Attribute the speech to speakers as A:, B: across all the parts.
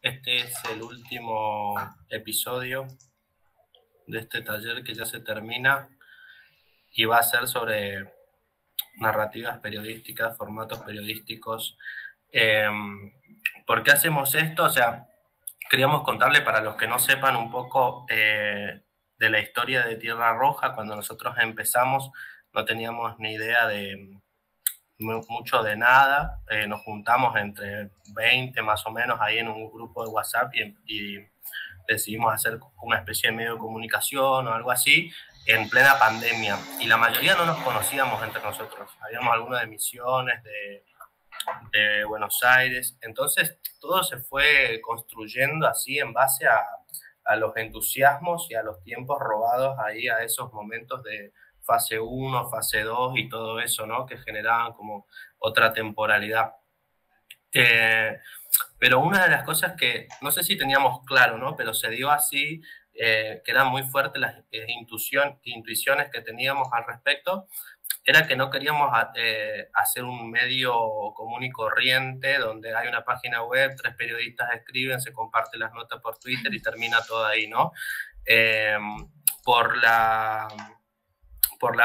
A: Este es el último episodio de este taller que ya se termina y va a ser sobre narrativas periodísticas, formatos periodísticos. ¿Por qué hacemos esto? O sea, queríamos contarle para los que no sepan un poco de la historia de Tierra Roja. Cuando nosotros empezamos no teníamos ni idea de mucho de nada, nos juntamos entre 20 más o menos ahí en un grupo de WhatsApp y decidimos hacer una especie de medio de comunicación o algo así en plena pandemia, y la mayoría no nos conocíamos entre nosotros, habíamos algunos de Misiones, de Buenos Aires, entonces todo se fue construyendo así en base a los entusiasmos y a los tiempos robados ahí a esos momentos de fase 1, fase 2 y todo eso, ¿no? Que generaban como otra temporalidad. Pero una de las cosas que no sé si teníamos claro, ¿no? Pero se dio así, que eran muy fuertes las intuiciones que teníamos al respecto, era que no queríamos hacer un medio común y corriente donde hay una página web, 3 periodistas escriben, se comparten las notas por Twitter y termina todo ahí, ¿no? Eh, por la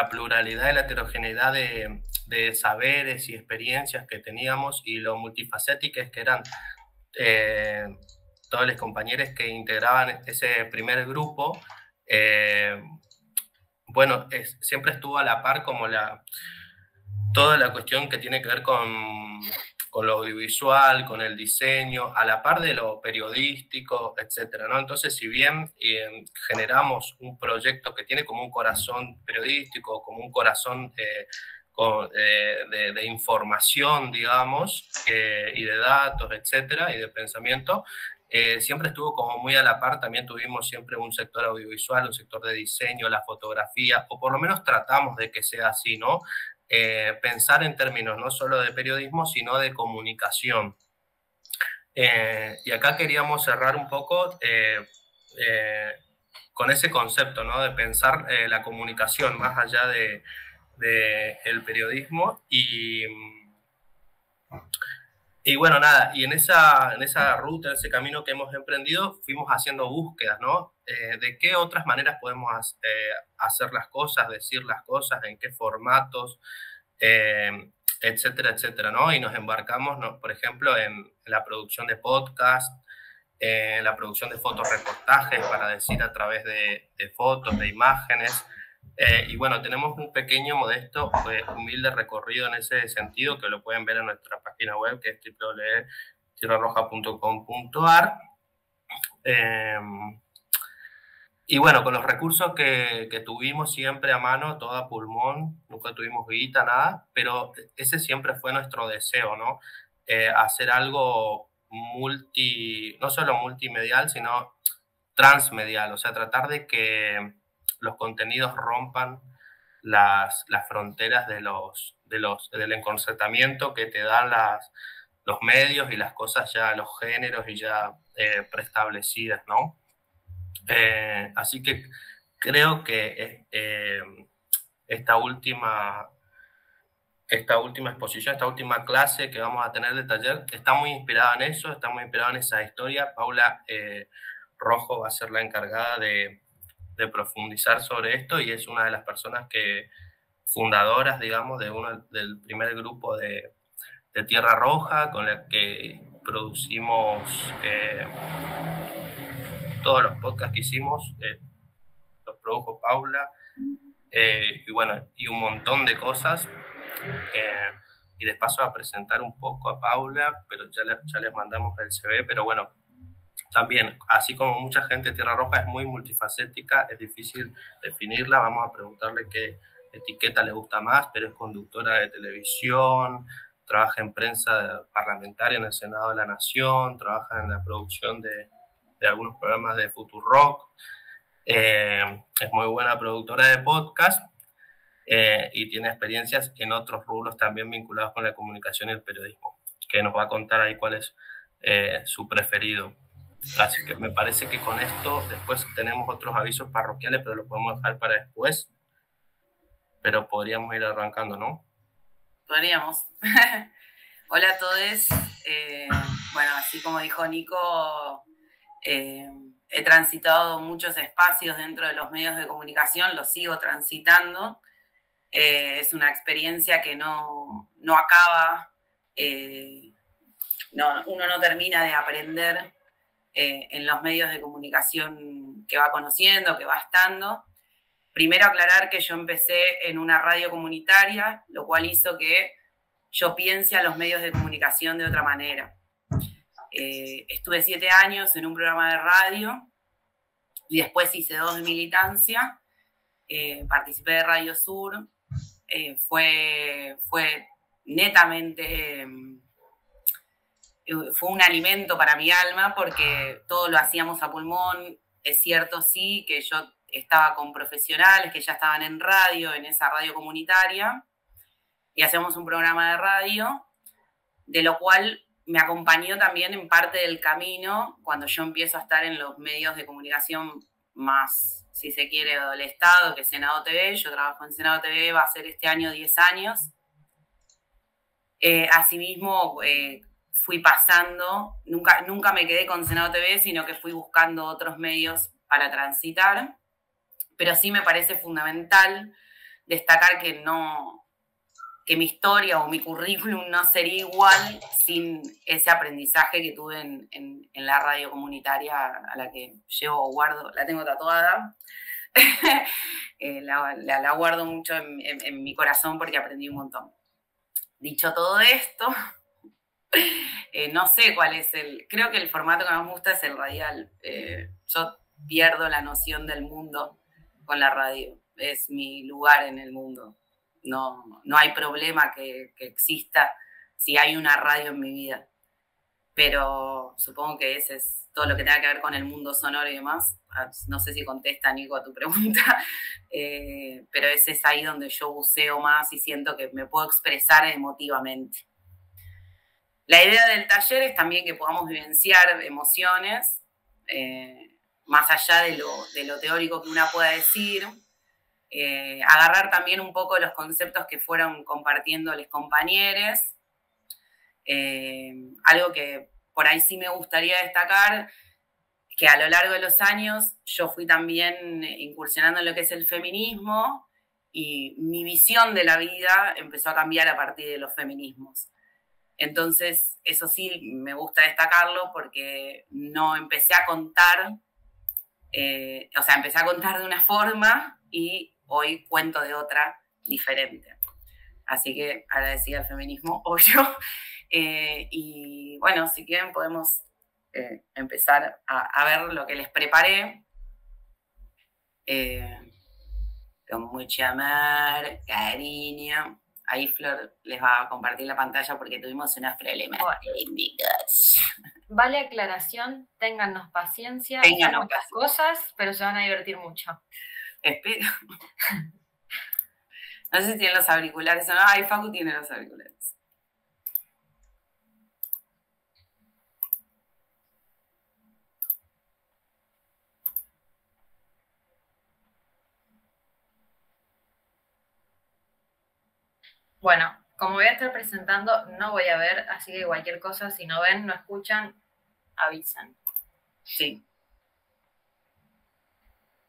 A: pluralidad y la heterogeneidad de saberes y experiencias que teníamos y lo multifacéticas que eran todos los compañeros que integraban ese primer grupo. Bueno, siempre estuvo a la par como toda la cuestión que tiene que ver con lo audiovisual, con el diseño, a la par de lo periodístico, etcétera, ¿no? Entonces, si bien generamos un proyecto que tiene como un corazón periodístico, como un corazón de información, digamos, y de datos, etcétera, y de pensamiento, siempre estuvo como muy a la par. También tuvimos siempre un sector audiovisual, un sector de diseño, la fotografía, o por lo menos tratamos de que sea así, ¿no? Pensar en términos no solo de periodismo, sino de comunicación. Y acá queríamos cerrar un poco con ese concepto, ¿no? De pensar la comunicación más allá de el periodismo y bueno, nada, y en esa ruta, en ese camino que hemos emprendido, fuimos haciendo búsquedas, ¿no? De qué otras maneras podemos hacer las cosas, decir las cosas, en qué formatos, etcétera, etcétera, ¿no? Y nos embarcamos, ¿no? Por ejemplo, en la producción de podcast, en la producción de fotoreportajes, para decir a través de fotos, de imágenes. Y bueno, tenemos un pequeño, modesto, humilde recorrido en ese sentido, que lo pueden ver en nuestra página web, que es www.tierrarroja.com.ar. Y bueno, con los recursos que tuvimos siempre a mano, todo a pulmón, nunca tuvimos guita, nada, pero ese siempre fue nuestro deseo, ¿no? Hacer algo no solo multimedial, sino transmedial, o sea, tratar de que los contenidos rompan las fronteras del encorsetamiento que te dan los medios y las cosas ya, los géneros y ya preestablecidas, ¿no? Así que creo que esta última exposición, esta última clase que vamos a tener de taller, está muy inspirada en eso, está muy inspirada en esa historia. Paula Rojo va a ser la encargada de profundizar sobre esto y es una de las personas fundadoras, digamos, del primer grupo de Tierra Roja, con la que producimos todos los podcasts que hicimos, los produjo Paula, y bueno, y un montón de cosas. Y les paso a presentar un poco a Paula, pero ya les mandamos el CV, pero bueno, también, así como mucha gente, Tierra Roja es muy multifacética, es difícil definirla. Vamos a preguntarle qué etiqueta le gusta más, pero es conductora de televisión, trabaja en prensa parlamentaria en el Senado de la Nación, trabaja en la producción de algunos programas de Futurock, es muy buena productora de podcast y tiene experiencias en otros rubros también vinculados con la comunicación y el periodismo, que nos va a contar ahí cuál es su preferido. Así que me parece que con esto después tenemos otros avisos parroquiales, pero lo podemos dejar para después. Pero podríamos ir arrancando, ¿no?
B: Podríamos. Hola a todos. Bueno, así como dijo Nico, He transitado muchos espacios dentro de los medios de comunicación, los sigo transitando. Es una experiencia que no acaba, uno no termina de aprender en los medios de comunicación que va conociendo, que va estando. Primero aclarar que yo empecé en una radio comunitaria, lo cual hizo que yo piense a los medios de comunicación de otra manera. Estuve 7 años en un programa de radio y después hice 2 de militancia. Participé de Radio Sur. Fue netamente... fue un alimento para mi alma porque todo lo hacíamos a pulmón. Es cierto, sí, que yo estaba con profesionales que ya estaban en radio, en esa radio comunitaria, y hacíamos un programa de radio, de lo cual me acompañó también en parte del camino cuando yo empiezo a estar en los medios de comunicación más, si se quiere, del Estado, que es Senado TV. Yo trabajo en Senado TV, va a ser este año 10 años. Asimismo, fui pasando, nunca me quedé con Senado TV, sino que fui buscando otros medios para transitar, pero sí me parece fundamental destacar que mi historia o mi currículum no sería igual sin ese aprendizaje que tuve en la radio comunitaria a la que guardo, la tengo tatuada. La guardo mucho en mi corazón porque aprendí un montón. Dicho todo esto, no sé cuál es creo que el formato que más me gusta es el radial. Yo pierdo la noción del mundo con la radio. Es mi lugar en el mundo. No hay problema que exista si hay una radio en mi vida. Pero supongo que ese es todo lo que tenga que ver con el mundo sonoro y demás. No sé si contesta, Nico, a tu pregunta, pero ese es ahí donde yo buceo más y siento que me puedo expresar emotivamente. La idea del taller es también que podamos vivenciar emociones, más allá de lo teórico que una pueda decir, agarrar también un poco los conceptos que fueron compartiendo los compañeros. Algo que por ahí sí me gustaría destacar, que a lo largo de los años yo fui también incursionando en lo que es el feminismo y mi visión de la vida empezó a cambiar a partir de los feminismos. Entonces, eso sí me gusta destacarlo porque no empecé a contar, empecé a contar de una forma y hoy cuento de otra diferente. Así que agradecida al feminismo, obvio. Y bueno, si quieren podemos empezar a ver lo que les preparé. Con mucho amor, cariño. Ahí Flor les va a compartir la pantalla porque tuvimos unos problemas técnicos.
C: Vale aclaración, téngannos paciencia, téngannos muchas cosas, pero se van a divertir mucho.
B: Espero. No sé si tienen los auriculares o no. Ay, Facu tiene los auriculares.
C: Bueno, como voy a estar presentando, no voy a ver, así que cualquier cosa, si no ven, no escuchan, avisan.
B: Sí.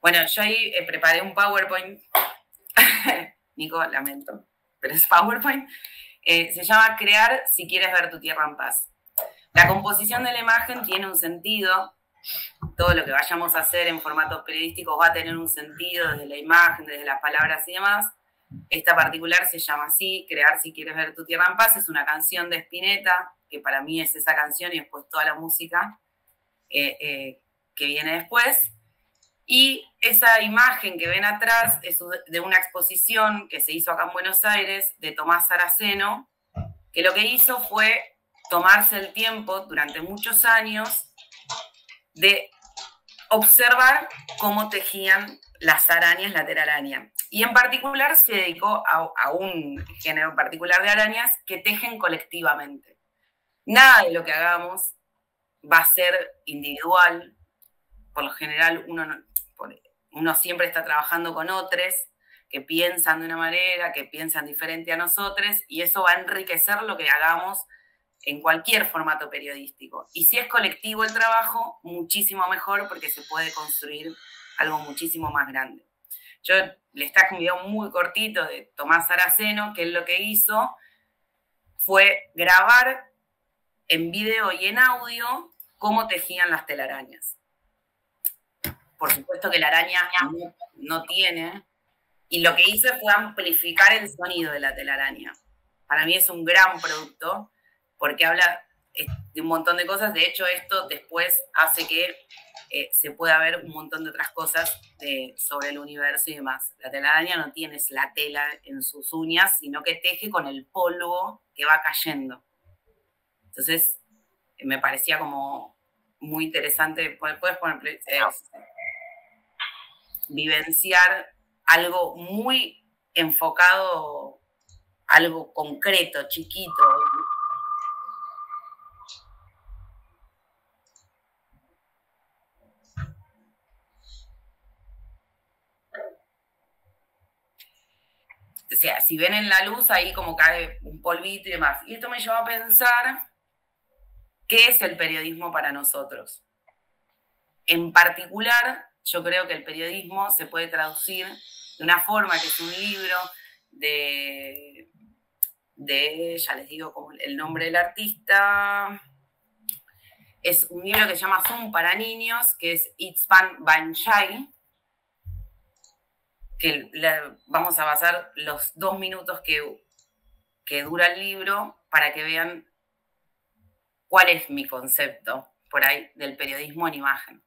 B: Bueno, yo ahí preparé un PowerPoint. Nico, lamento, pero es PowerPoint. Se llama Crear si quieres ver tu tierra en paz. La composición de la imagen tiene un sentido. Todo lo que vayamos a hacer en formatos periodísticos va a tener un sentido desde la imagen, desde las palabras y demás. Esta particular se llama así, Crear si quieres ver tu tierra en paz. Es una canción de Spinetta, que para mí es esa canción y después toda la música que viene después. Y esa imagen que ven atrás es de una exposición que se hizo acá en Buenos Aires de Tomás Saraceno, que lo que hizo fue tomarse el tiempo durante muchos años de observar cómo tejían las arañas, la telaraña. Y en particular se dedicó a un género en particular de arañas que tejen colectivamente. Nada de lo que hagamos va a ser individual. Por lo general uno siempre está trabajando con otros que piensan de una manera, que piensan diferente a nosotros, y eso va a enriquecer lo que hagamos en cualquier formato periodístico. Y si es colectivo el trabajo, muchísimo mejor porque se puede construir algo muchísimo más grande. Yo les traje un video muy cortito de Tomás Saraceno, que él lo que hizo fue grabar en video y en audio cómo tejían las telarañas. Por supuesto que la araña no tiene, y lo que hice fue amplificar el sonido de la telaraña. Para mí es un gran producto, porque habla de un montón de cosas. De hecho, esto después hace que se pueda ver un montón de otras cosas sobre el universo y demás. La telaraña no tiene la tela en sus uñas, sino que teje con el polvo que va cayendo. Entonces, me parecía como muy interesante. Puedes poner vivenciar algo muy enfocado, algo concreto, chiquito. O sea, si ven en la luz, ahí como cae un polvito y demás. Y esto me llevó a pensar, ¿qué es el periodismo para nosotros? En particular, yo creo que el periodismo se puede traducir de una forma que es un libro de ya les digo como el nombre del artista, es un libro que se llama Zoom para niños, que es Itzpan Banchai, que vamos a basar los 2 minutos que dura el libro para que vean cuál es mi concepto por ahí del periodismo en imagen.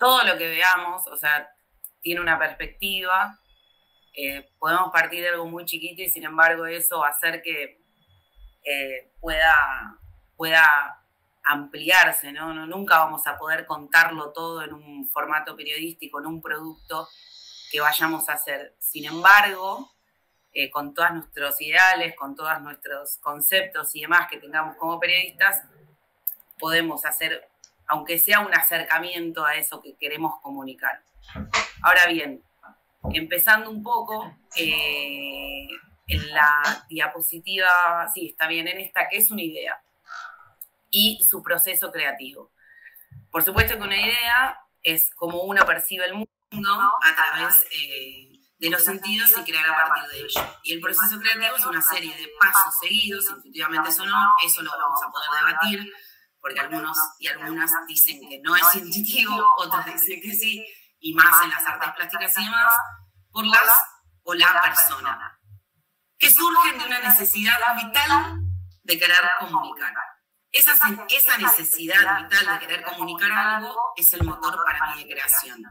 B: todo lo que veamos, o sea, tiene una perspectiva. Podemos partir de algo muy chiquito y sin embargo eso va a hacer que pueda ampliarse, ¿no? Nunca vamos a poder contarlo todo en un formato periodístico, en un producto que vayamos a hacer. Sin embargo, con todos nuestros ideales, con todos nuestros conceptos y demás que tengamos como periodistas, podemos hacer, aunque sea un acercamiento a eso que queremos comunicar. Ahora bien, empezando un poco, en la diapositiva, sí, está bien, en esta, que es una idea, y su proceso creativo. Por supuesto que una idea es como uno percibe el mundo a través de los sentidos y crear a partir de ello. Y el proceso creativo es una serie de pasos seguidos, intuitivamente eso no, eso lo vamos a poder debatir, porque algunos y algunas dicen que no es intuitivo, otros dicen que sí, y más en las artes plásticas y demás, por las o la persona, que surgen de una necesidad vital de querer comunicar. Esa necesidad vital de querer comunicar algo es el motor para mí de creación.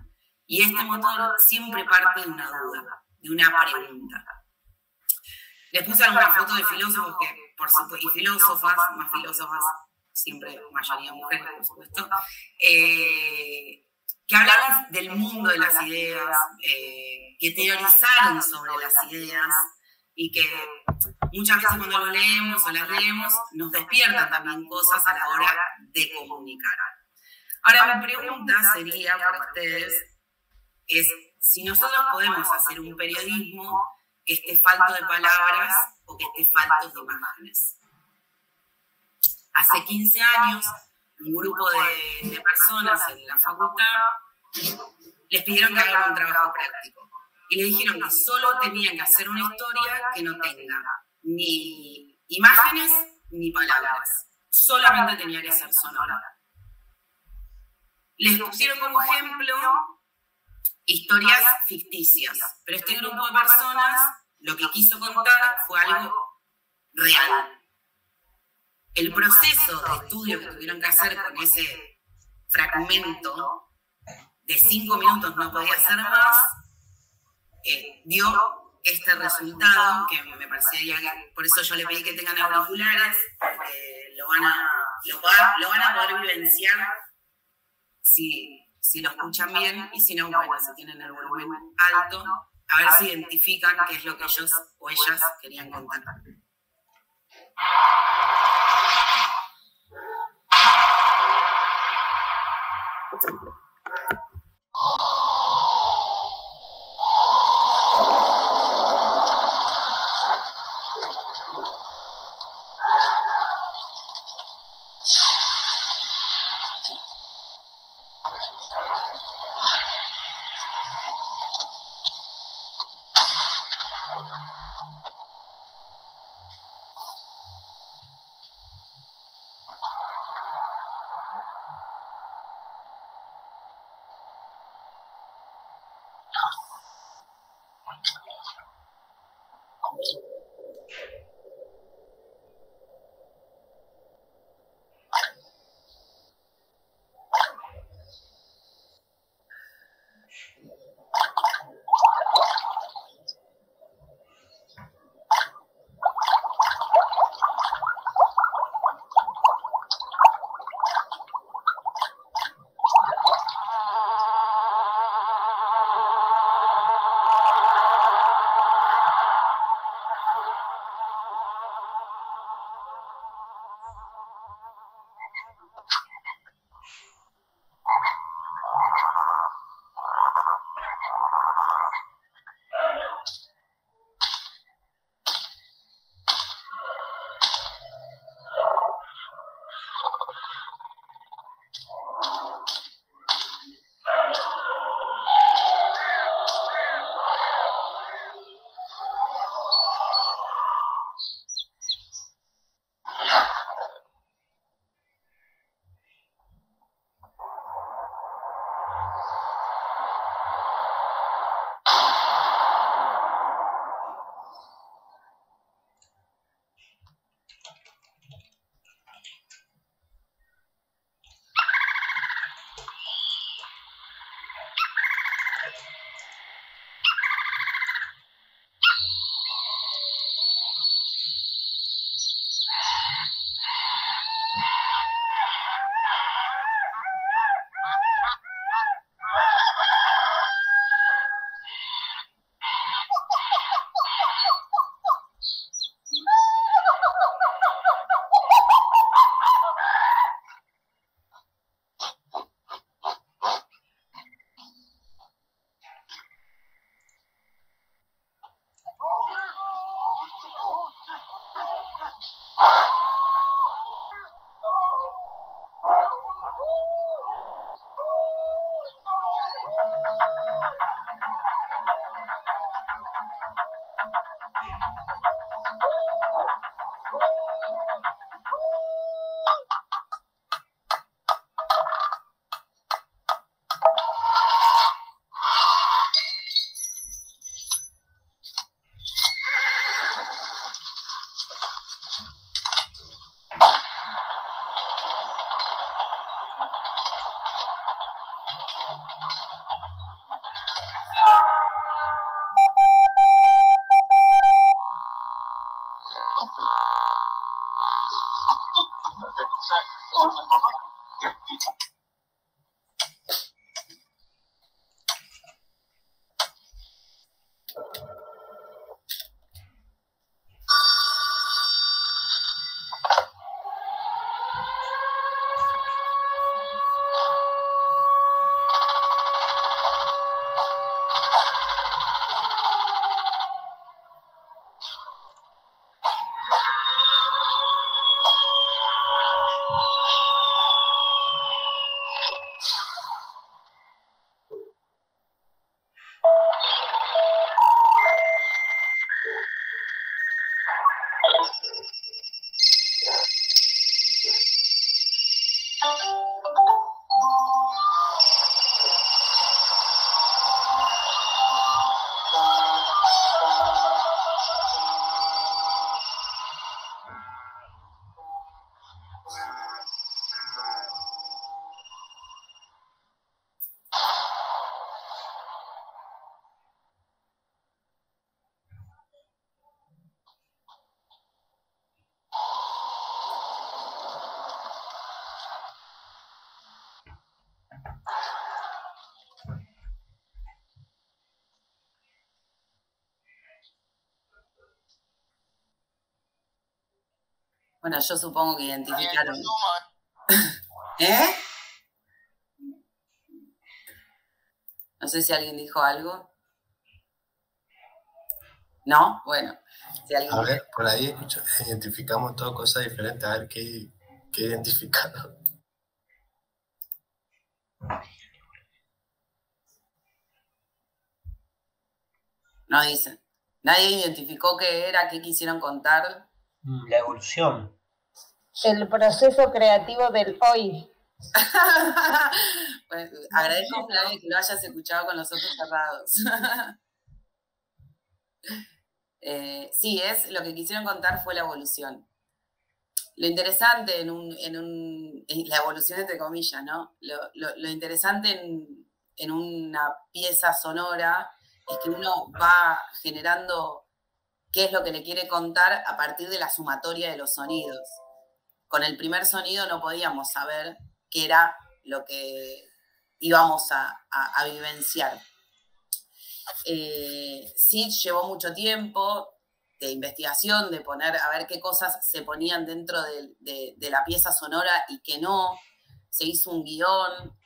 B: Y este motor siempre parte de una duda, de una pregunta. Les puse alguna foto de filósofos que, por supuesto, y filósofas, más filósofas, siempre mayoría mujeres, por supuesto, que hablaron del mundo de las ideas, que teorizaron sobre las ideas y que muchas veces cuando lo leemos o las leemos nos despiertan también cosas a la hora de comunicar. Ahora mi pregunta sería para ustedes es si nosotros podemos hacer un periodismo que esté falto de palabras o que esté falto de imágenes. Hace 15 años, un grupo de personas en la facultad les pidieron que hagan un trabajo práctico. Y les dijeron que solo tenían que hacer una historia que no tenga ni imágenes ni palabras. Solamente tenía que ser sonora. Les pusieron como ejemplo historias ficticias. Pero este grupo de personas lo que quiso contar fue algo real. El proceso de estudio que tuvieron que hacer con ese fragmento de 5 minutos, no podía ser más, dio este resultado que me parecería que, por eso yo le pedí que tengan auriculares, porque lo van a poder vivenciar si lo escuchan bien, y si no, bueno, si tienen el volumen alto, a ver si identifican qué es lo que ellos o ellas querían contar. Bueno, yo supongo que identificaron. ¿Eh? No sé si alguien dijo algo. ¿No? Bueno. Si alguien...
D: A ver, por ahí identificamos todas cosas diferentes. A ver qué identificaron.
B: No dicen. Nadie identificó qué era, qué quisieron contar.
E: La evolución.
F: El proceso creativo del hoy.
B: Pues, agradezco, Flavia, que lo hayas escuchado con los ojos cerrados. Sí, lo que quisieron contar fue la evolución. Lo interesante en la evolución entre comillas, ¿no? Lo interesante en una pieza sonora es que uno va generando qué es lo que le quiere contar a partir de la sumatoria de los sonidos. Con el primer sonido no podíamos saber qué era lo que íbamos a vivenciar. Sí, llevó mucho tiempo de investigación, de poner a ver qué cosas se ponían dentro de la pieza sonora y qué no. Se hizo un guión,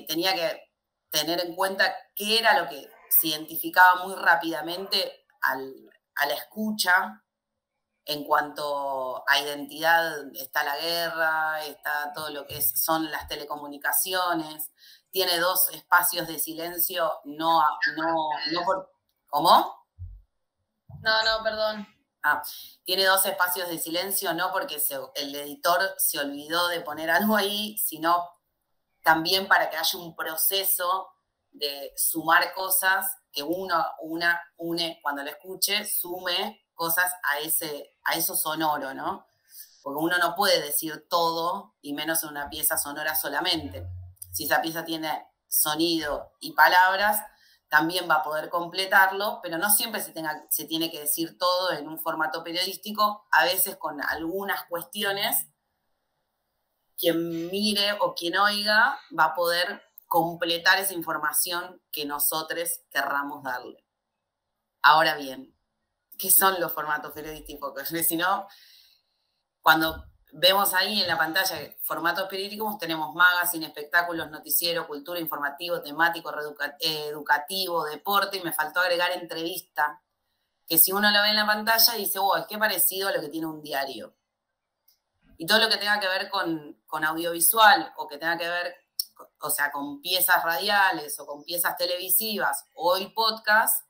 B: tenía que tener en cuenta qué era lo que se identificaba muy rápidamente a la escucha. En cuanto a identidad, está la guerra, está todo lo que son las telecomunicaciones, tiene 2 espacios de silencio, no por... ¿Cómo?
C: No, perdón.
B: Tiene 2 espacios de silencio, no porque el editor se olvidó de poner algo ahí, sino también para que haya un proceso de sumar cosas, que una une cuando lo escuche, sume cosas a eso sonoro, ¿no? Porque uno no puede decir todo, y menos en una pieza sonora solamente. Si esa pieza tiene sonido y palabras, también va a poder completarlo, pero no siempre se tiene que decir todo en un formato periodístico, a veces con algunas cuestiones, quien mire o quien oiga va a poder completar esa información que nosotros querramos darle. Ahora bien, ¿qué son los formatos periodísticos? Porque si no, cuando vemos ahí en la pantalla formatos periodísticos, tenemos magazine, espectáculos, noticiero, cultura, informativo, temático, educativo, deporte, y me faltó agregar entrevista, que si uno lo ve en la pantalla dice, es que parecido a lo que tiene un diario. Y todo lo que tenga que ver con audiovisual o que tenga que ver, o sea, con piezas radiales o con piezas televisivas o hoy podcast,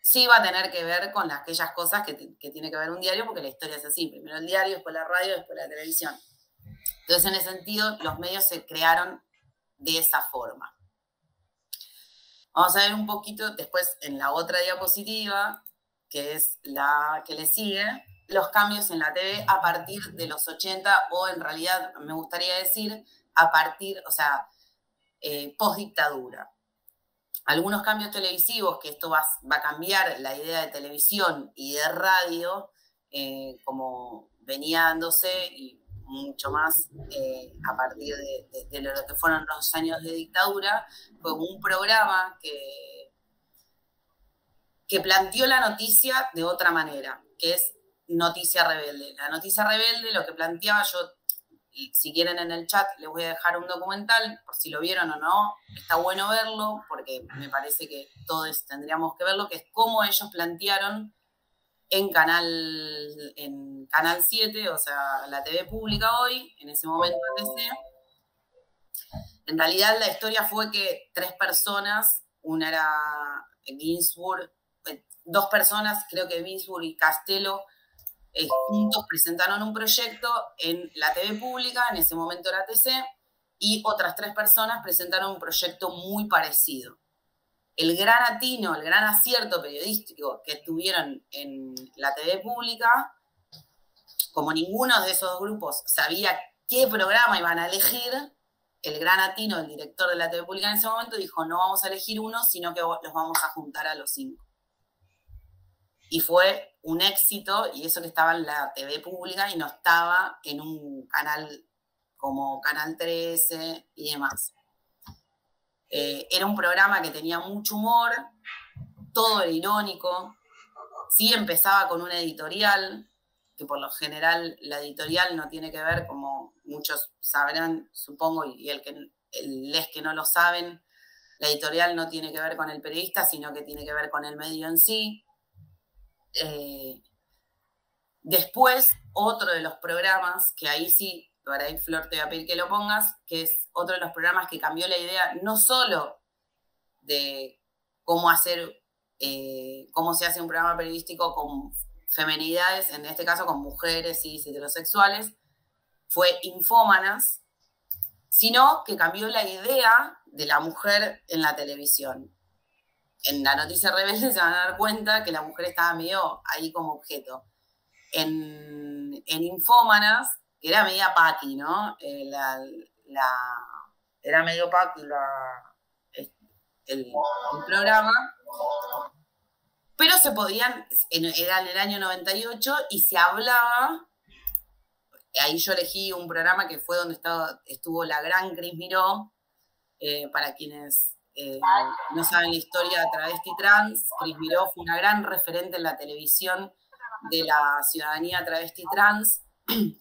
B: sí va a tener que ver con aquellas cosas que tiene que ver un diario, porque la historia es así, primero el diario, después la radio, después la televisión. Entonces, en ese sentido, los medios se crearon de esa forma. Vamos a ver un poquito después en la otra diapositiva, que es la que le sigue, los cambios en la TV a partir de los 80, o en realidad me gustaría decir a partir, o sea, post-dictadura. Algunos cambios televisivos, que esto va a cambiar la idea de televisión y de radio, como venía dándose, y mucho más a partir de lo que fueron los años de dictadura, fue un programa que planteó la noticia de otra manera, que es Noticia Rebelde. La Noticia Rebelde lo que planteaba, yo, si quieren en el chat, les voy a dejar un documental, por si lo vieron o no, está bueno verlo, porque me parece que todos tendríamos que verlo, que es cómo ellos plantearon en Canal 7, o sea, la TV pública hoy, en ese momento ATC. En realidad la historia fue que 3 personas, una era Ginsburg, 2 personas, creo que Ginsburg y Castelo, juntos presentaron un proyecto en la TV pública, en ese momento era ATC, y otras 3 personas presentaron un proyecto muy parecido. El gran atino, el gran acierto periodístico que tuvieron en la TV pública, como ninguno de esos grupos sabía qué programa iban a elegir, el gran atino del director de la TV pública en ese momento dijo, no vamos a elegir uno, sino que los vamos a juntar a los 5. Y fue un éxito, y eso que estaba en la TV pública y no estaba en un canal como Canal 13 y demás. Era un programa que tenía mucho humor, todo era irónico, sí empezaba con una editorial, que por lo general la editorial no tiene que ver, como muchos sabrán, supongo, y les que no lo saben, la editorial no tiene que ver con el periodista, sino que tiene que ver con el medio en sí. Después, otro de los programas, que ahí sí, para ahí Flor te voy a pedir que lo pongas, que es otro de los programas que cambió la idea, no solo de cómo se hace un programa periodístico con femenidades, en este caso con mujeres y heterosexuales, fue Infómanas, sino que cambió la idea de la mujer en la televisión. En la Noticia Rebelde se van a dar cuenta que la mujer estaba medio ahí como objeto. En Infómanas, que era media paqui, ¿no? Era medio paqui el programa, pero se podían, era en el año 98 y se hablaba, ahí yo elegí un programa que fue donde estuvo la gran Cris Miró, para quienes no saben la historia de travesti trans. Cris Miró fue una gran referente en la televisión de la ciudadanía travesti trans,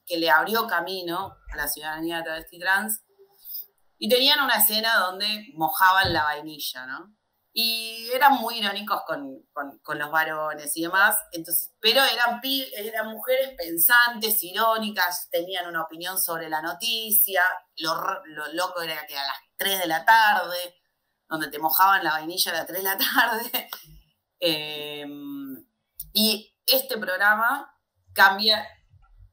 B: que le abrió camino a la ciudadanía travesti trans, y tenían una escena donde mojaban la vainilla, ¿no? Y eran muy irónicos con los varones y demás, entonces, pero eran mujeres pensantes, irónicas, tenían una opinión sobre la noticia. Lo loco era que a las 3 de la tarde, donde te mojaban la vainilla a las 3 de la tarde. Y este programa cambia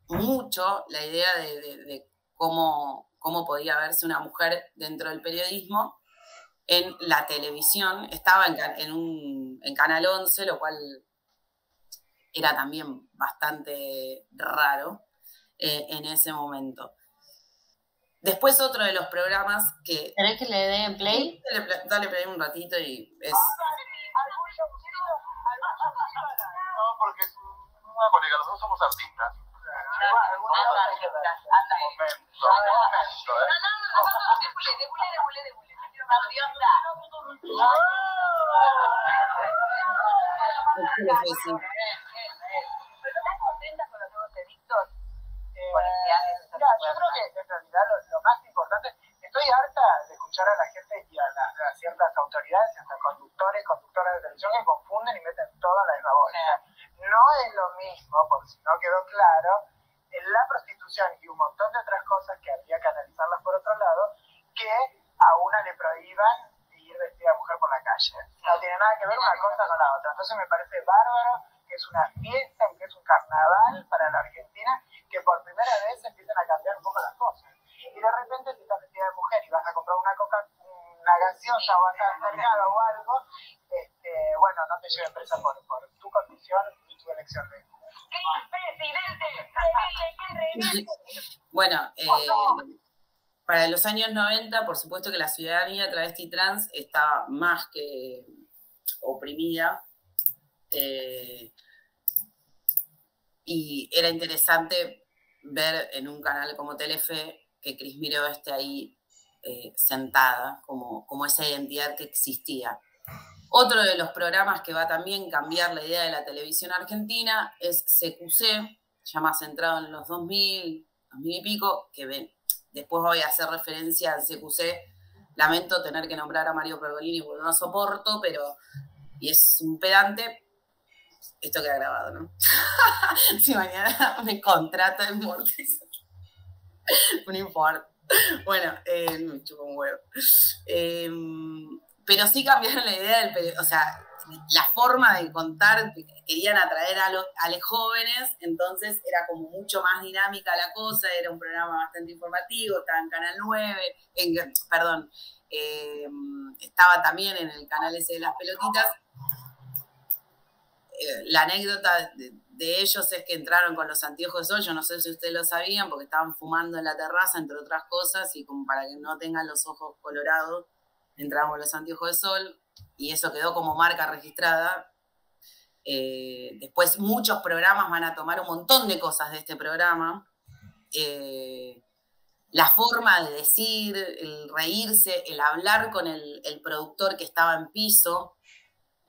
B: mucho la idea de cómo podía verse una mujer dentro del periodismo en la televisión. Estaba en Canal 11, lo cual era también bastante raro en ese momento. Después otro de los programas que...
E: ¿Querés que le dé play?
B: Dale play un ratito y es...
G: No, porque es una colega, los dos somos artistas. Yo creo que en realidad lo más importante, estoy harta de escuchar a la gente y a ciertas autoridades, hasta conductoras de televisión que confunden y meten todo en la misma bolsa. No es lo mismo, por si no quedó claro, la prostitución y un montón de otras cosas que habría que analizarlas por otro lado, que a una le prohíban ir vestida de mujer por la calle. No tiene nada que ver una cosa con la otra. Entonces me parece bárbaro que es una fiesta y que es un carnaval para la Argentina, que por primera vez empiezan a cambiar un poco las cosas. Y de repente si estás vestida de mujer y vas a comprar una gaseosa o vas al mercado o algo, bueno, no te lleven presa por tu condición y tu elección de mujer.
B: Bueno, para los años 90, por supuesto que la ciudadanía travesti trans estaba más que oprimida, y era interesante ver en un canal como Telefe que Cris Miró esté ahí sentada, como esa identidad que existía. Otro de los programas que va a también cambiar la idea de la televisión argentina es CQC, ya más centrado en los 2000 y pico, que ven. Después voy a hacer referencia al CQC. Lamento tener que nombrar a Mario Pergolini porque no soporto, pero... Y es un pedante. Esto queda grabado, ¿no? Si mañana me contrata en Mortis. No importa. Bueno, me chupo un huevo. Pero sí cambiaron la idea del... O sea, la forma de contar, querían atraer a los jóvenes, entonces era como mucho más dinámica la cosa, era un programa bastante informativo, estaba en Canal 9, estaba también en el canal ese de las pelotitas. La anécdota de ellos es que entraron con los anteojos de sol, yo no sé si ustedes lo sabían, porque estaban fumando en la terraza, entre otras cosas, y como para que no tengan los ojos colorados, entraron con los anteojos de sol, y eso quedó como marca registrada. Después muchos programas van a tomar un montón de cosas de este programa. La forma de decir, el reírse, el hablar con el productor que estaba en piso,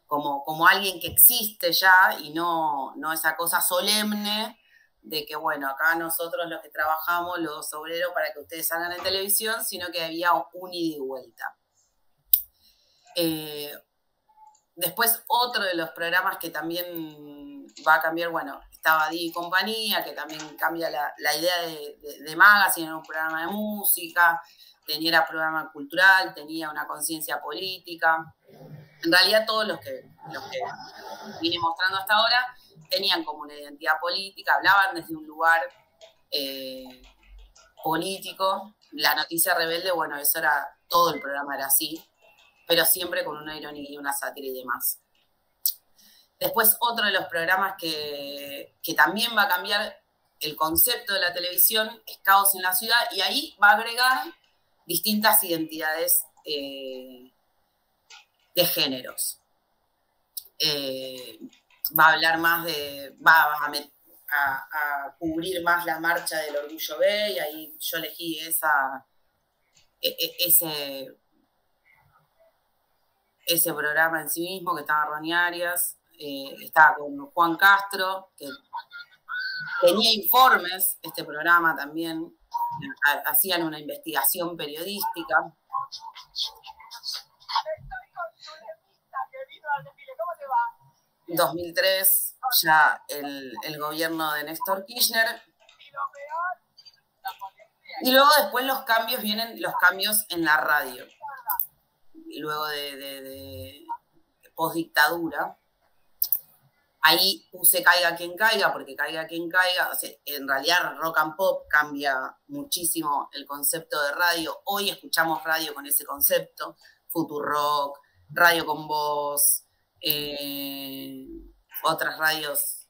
B: como alguien que existe ya y no esa cosa solemne de que, bueno, acá nosotros los que trabajamos, los obreros, para que ustedes salgan en televisión, sino que había un ida y vuelta. Después otro de los programas que también va a cambiar, bueno, estaba Di y Compañía, que también cambia la idea de Magazine, era un programa de música, tenía programa cultural, tenía una conciencia política. En realidad todos los que vine mostrando hasta ahora tenían como una identidad política, hablaban desde un lugar político. La Noticia Rebelde, bueno, eso era, todo el programa era así, pero siempre con una ironía y una sátira y demás. Después otro de los programas que también va a cambiar el concepto de la televisión es Caos en la Ciudad, y ahí va a agregar distintas identidades de géneros. Va a hablar más a cubrir más la marcha del orgullo gay, y ahí yo elegí ese programa en sí mismo, que estaba Ronnie Arias, estaba con Juan Castro, que tenía informes, este programa también, hacían una investigación periodística. 2003, ya el gobierno de Néstor Kirchner. Y luego después vienen los cambios en la radio. Luego de postdictadura. Ahí puse Caiga quien caiga, porque Caiga quien caiga, o sea, en realidad Rock and Pop cambia muchísimo el concepto de radio. Hoy escuchamos radio con ese concepto, Futurock, Radio con Voz, otras radios,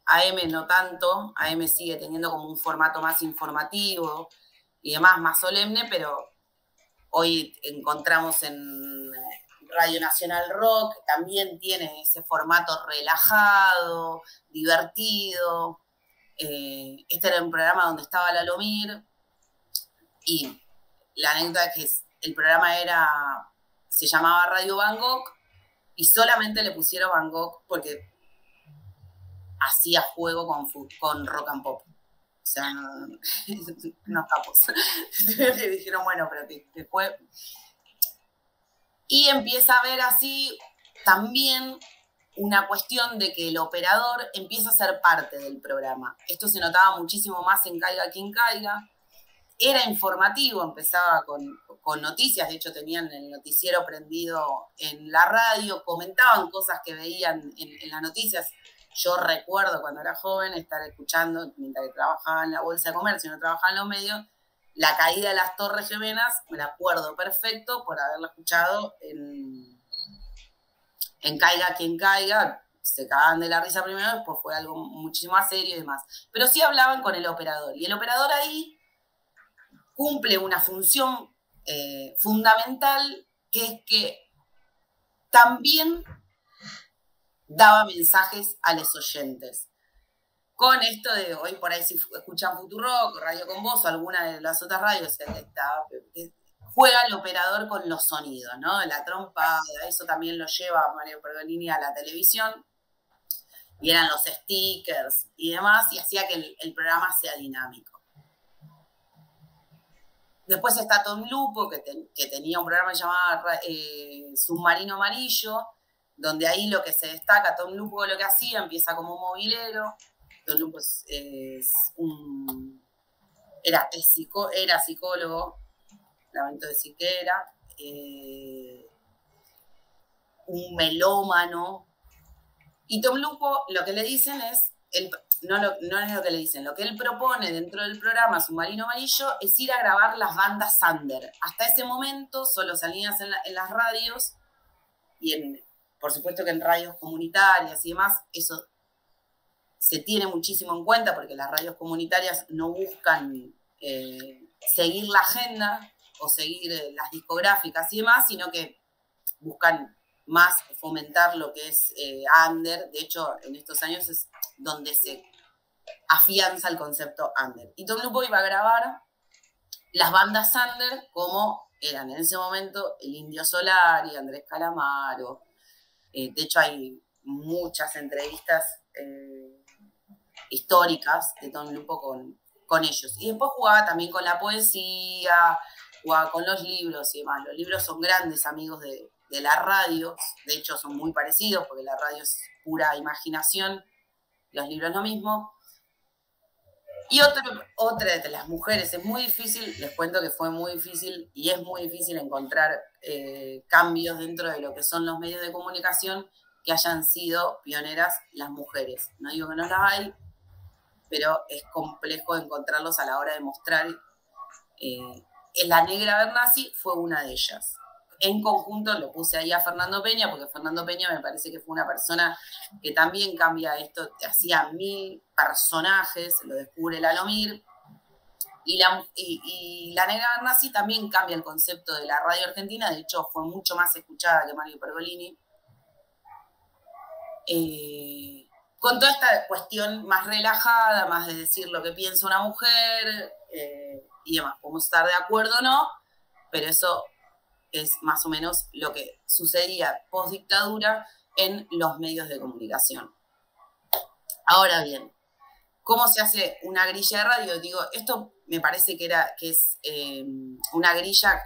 B: AM no tanto, AM sigue teniendo como un formato más informativo, y demás, más solemne, pero hoy encontramos en Radio Nacional Rock, también tiene ese formato relajado, divertido. Este era un programa donde estaba Lalomir, y la anécdota es que el programa se llamaba Radio Bangkok, y solamente le pusieron Bangkok porque hacía juego con rock and pop. O sea, unos capos. Le dijeron, bueno, pero que fue... Y empieza a ver así también una cuestión de que el operador empieza a ser parte del programa. Esto se notaba muchísimo más en Caiga Quien Caiga. Era informativo, empezaba con noticias, de hecho tenían el noticiero prendido en la radio, comentaban cosas que veían en las noticias. Yo recuerdo cuando era joven estar escuchando, mientras que trabajaba en la Bolsa de Comercio y no trabajaba en los medios, la caída de las Torres Gemelas, me la acuerdo perfecto por haberla escuchado en Caiga Quien Caiga. Se cagaban de la risa primero, después fue algo muchísimo más serio y demás. Pero sí hablaban con el operador, y el operador ahí cumple una función fundamental, que es que también daba mensajes a los oyentes. Con esto de hoy por ahí, si escuchan Futurock, Radio Con Voz o alguna de las otras radios, juega el operador con los sonidos, ¿no? La trompada, eso también lo lleva Mario Pergolini a la televisión, y eran los stickers y demás, y hacía que el programa sea dinámico. Después está Tom Lupo, que tenía un programa llamado Submarino Amarillo, donde ahí lo que se destaca, Tom Lupo lo que hacía, empieza como movilero. Tom Lupo era psicólogo, lamento decir que era, un melómano. Y Tom Lupo lo que le dicen es, no es lo que le dicen, lo que él propone dentro del programa Submarino Amarillo es ir a grabar las bandas under. Hasta ese momento solo salían en las radios, y por supuesto que en radios comunitarias y demás, eso se tiene muchísimo en cuenta porque las radios comunitarias no buscan seguir la agenda o seguir las discográficas y demás, sino que buscan más fomentar lo que es under. De hecho, en estos años es donde se afianza el concepto under. Y Tom Lupo iba a grabar las bandas under como eran en ese momento el Indio Solari, Andrés Calamaro. De hecho, hay muchas entrevistas históricas de Tom Lupo con ellos. Y después jugaba también con la poesía, jugaba con los libros y demás. Los libros son grandes amigos de la radio, de hecho son muy parecidos porque la radio es pura imaginación, los libros lo mismo. Y otra de las mujeres, es muy difícil, les cuento que fue muy difícil y es muy difícil encontrar cambios dentro de lo que son los medios de comunicación que hayan sido pioneras las mujeres. No digo que no las hay, pero es complejo encontrarlos a la hora de mostrar. La Negra Bernasi fue una de ellas. En conjunto lo puse ahí a Fernando Peña, porque Fernando Peña me parece que fue una persona que también cambia esto, hacía 1000 personajes, lo descubre Lalomir, y la Negra Bernasi también cambia el concepto de la radio argentina, de hecho fue mucho más escuchada que Mario Pergolini, con toda esta cuestión más relajada, más de decir lo que piensa una mujer, y demás, podemos estar de acuerdo o no, pero eso es más o menos lo que sucedía post-dictadura en los medios de comunicación. Ahora bien, ¿cómo se hace una grilla de radio? Digo, esto me parece que es una grilla,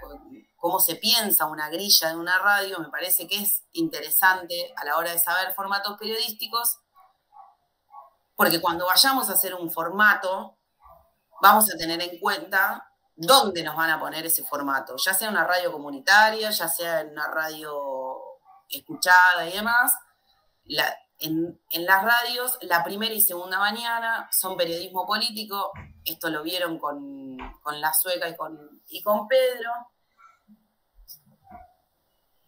B: cómo se piensa una grilla de una radio, me parece que es interesante a la hora de saber formatos periodísticos, porque cuando vayamos a hacer un formato, vamos a tener en cuenta dónde nos van a poner ese formato, ya sea en una radio comunitaria, ya sea en una radio escuchada y demás. En las radios, la primera y segunda mañana son periodismo político. Esto lo vieron con La Sueca y con Pedro.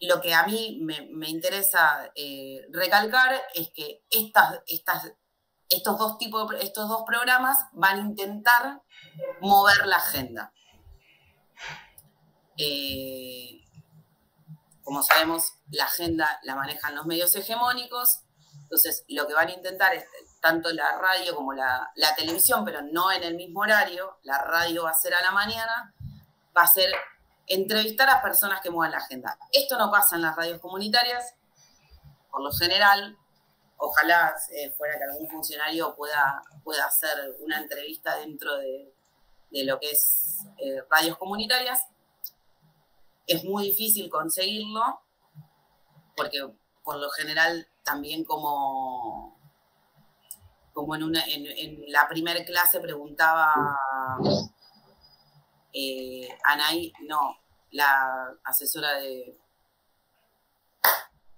B: Lo que a mí me interesa recalcar es que estos dos programas van a intentar mover la agenda. como sabemos, la agenda la manejan los medios hegemónicos, entonces lo que van a intentar es tanto la radio como la televisión, pero no en el mismo horario, la radio va a ser a la mañana, va a ser entrevistar a personas que muevan la agenda. Esto no pasa en las radios comunitarias, por lo general. Ojalá fuera que algún funcionario pueda hacer una entrevista dentro de lo que es radios comunitarias. Es muy difícil conseguirlo, porque por lo general también como en la primer clase preguntaba Anaí, no, la asesora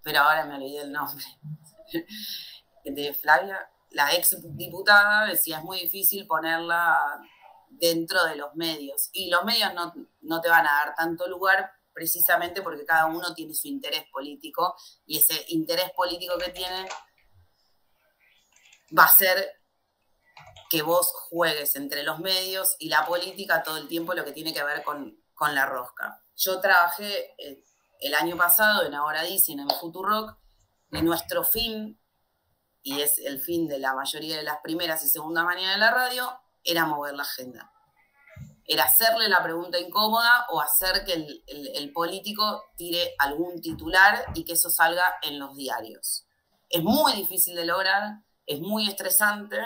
B: pero ahora me olvidé el nombre, de Flavia, la ex diputada, decía, es muy difícil ponerla dentro de los medios, y los medios no te van a dar tanto lugar precisamente porque cada uno tiene su interés político, y ese interés político que tiene va a ser que vos juegues entre los medios y la política todo el tiempo, lo que tiene que ver con la rosca. Yo trabajé el año pasado en Ahora Dicen, en Futurock, y nuestro fin, y es el fin de la mayoría de las primeras y segundas mañanas de la radio, era mover la agenda. Era hacerle la pregunta incómoda o hacer que el político tire algún titular y que eso salga en los diarios. Es muy difícil de lograr, es muy estresante.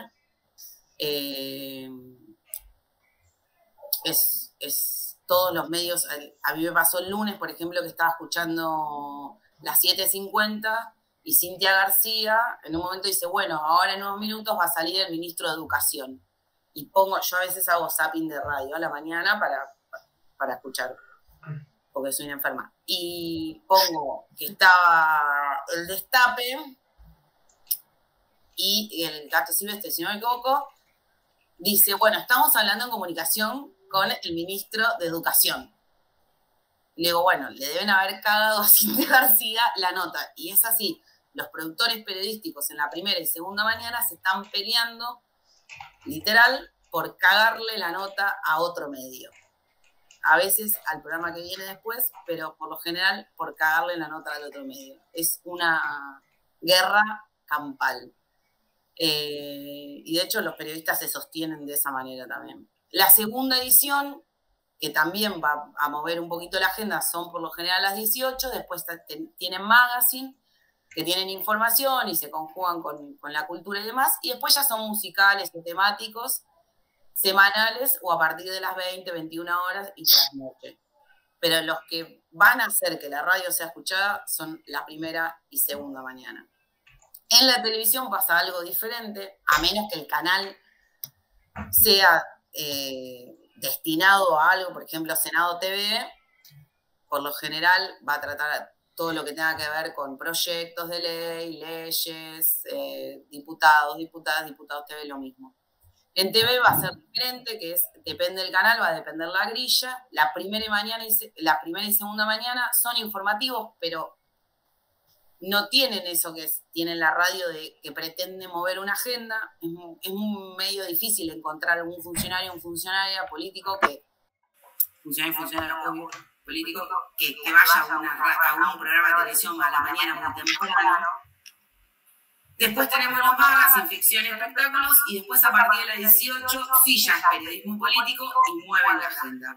B: Todos los medios, a mí me pasó el lunes, por ejemplo, que estaba escuchando las 7:50 y Cintia García en un momento dice, bueno, ahora en unos minutos va a salir el ministro de Educación. Y yo a veces hago zapping de radio a la mañana para escuchar, porque soy una enferma. Y pongo que estaba el Destape y el Gato Silvestre, si no me equivoco, dice, bueno, estamos hablando en comunicación con el ministro de Educación. Le digo, bueno, le deben haber cagado a Cintia García la nota. Y es así, los productores periodísticos en la primera y segunda mañana se están peleando, literal, por cagarle la nota a otro medio. A veces al programa que viene después, pero por lo general por cagarle la nota al otro medio. Es una guerra campal. Y de hecho los periodistas se sostienen de esa manera también. La segunda edición, que también va a mover un poquito la agenda, son por lo general las 18, después tienen magazine, que tienen información y se conjugan con la cultura y demás, y después ya son musicales o temáticos, semanales o a partir de las 20, 21 horas y trasnoche. Pero los que van a hacer que la radio sea escuchada son la primera y segunda mañana. En la televisión pasa algo diferente, a menos que el canal sea destinado a algo, por ejemplo, Senado TV, por lo general va a tratar todo lo que tenga que ver con proyectos de ley, leyes, diputados, diputadas, diputados TV, lo mismo. En TV va a ser diferente, que es, depende del canal, va a depender la grilla. La primera y segunda mañana son informativos, pero no tienen eso que tiene la radio de que pretende mover una agenda. Es un medio difícil encontrar un funcionaria político que vaya a un programa de televisión a la mañana muy temprano. Después tenemos los magazines, ficción y espectáculos, y después a partir de las 18 sí ya es periodismo político y mueven la agenda.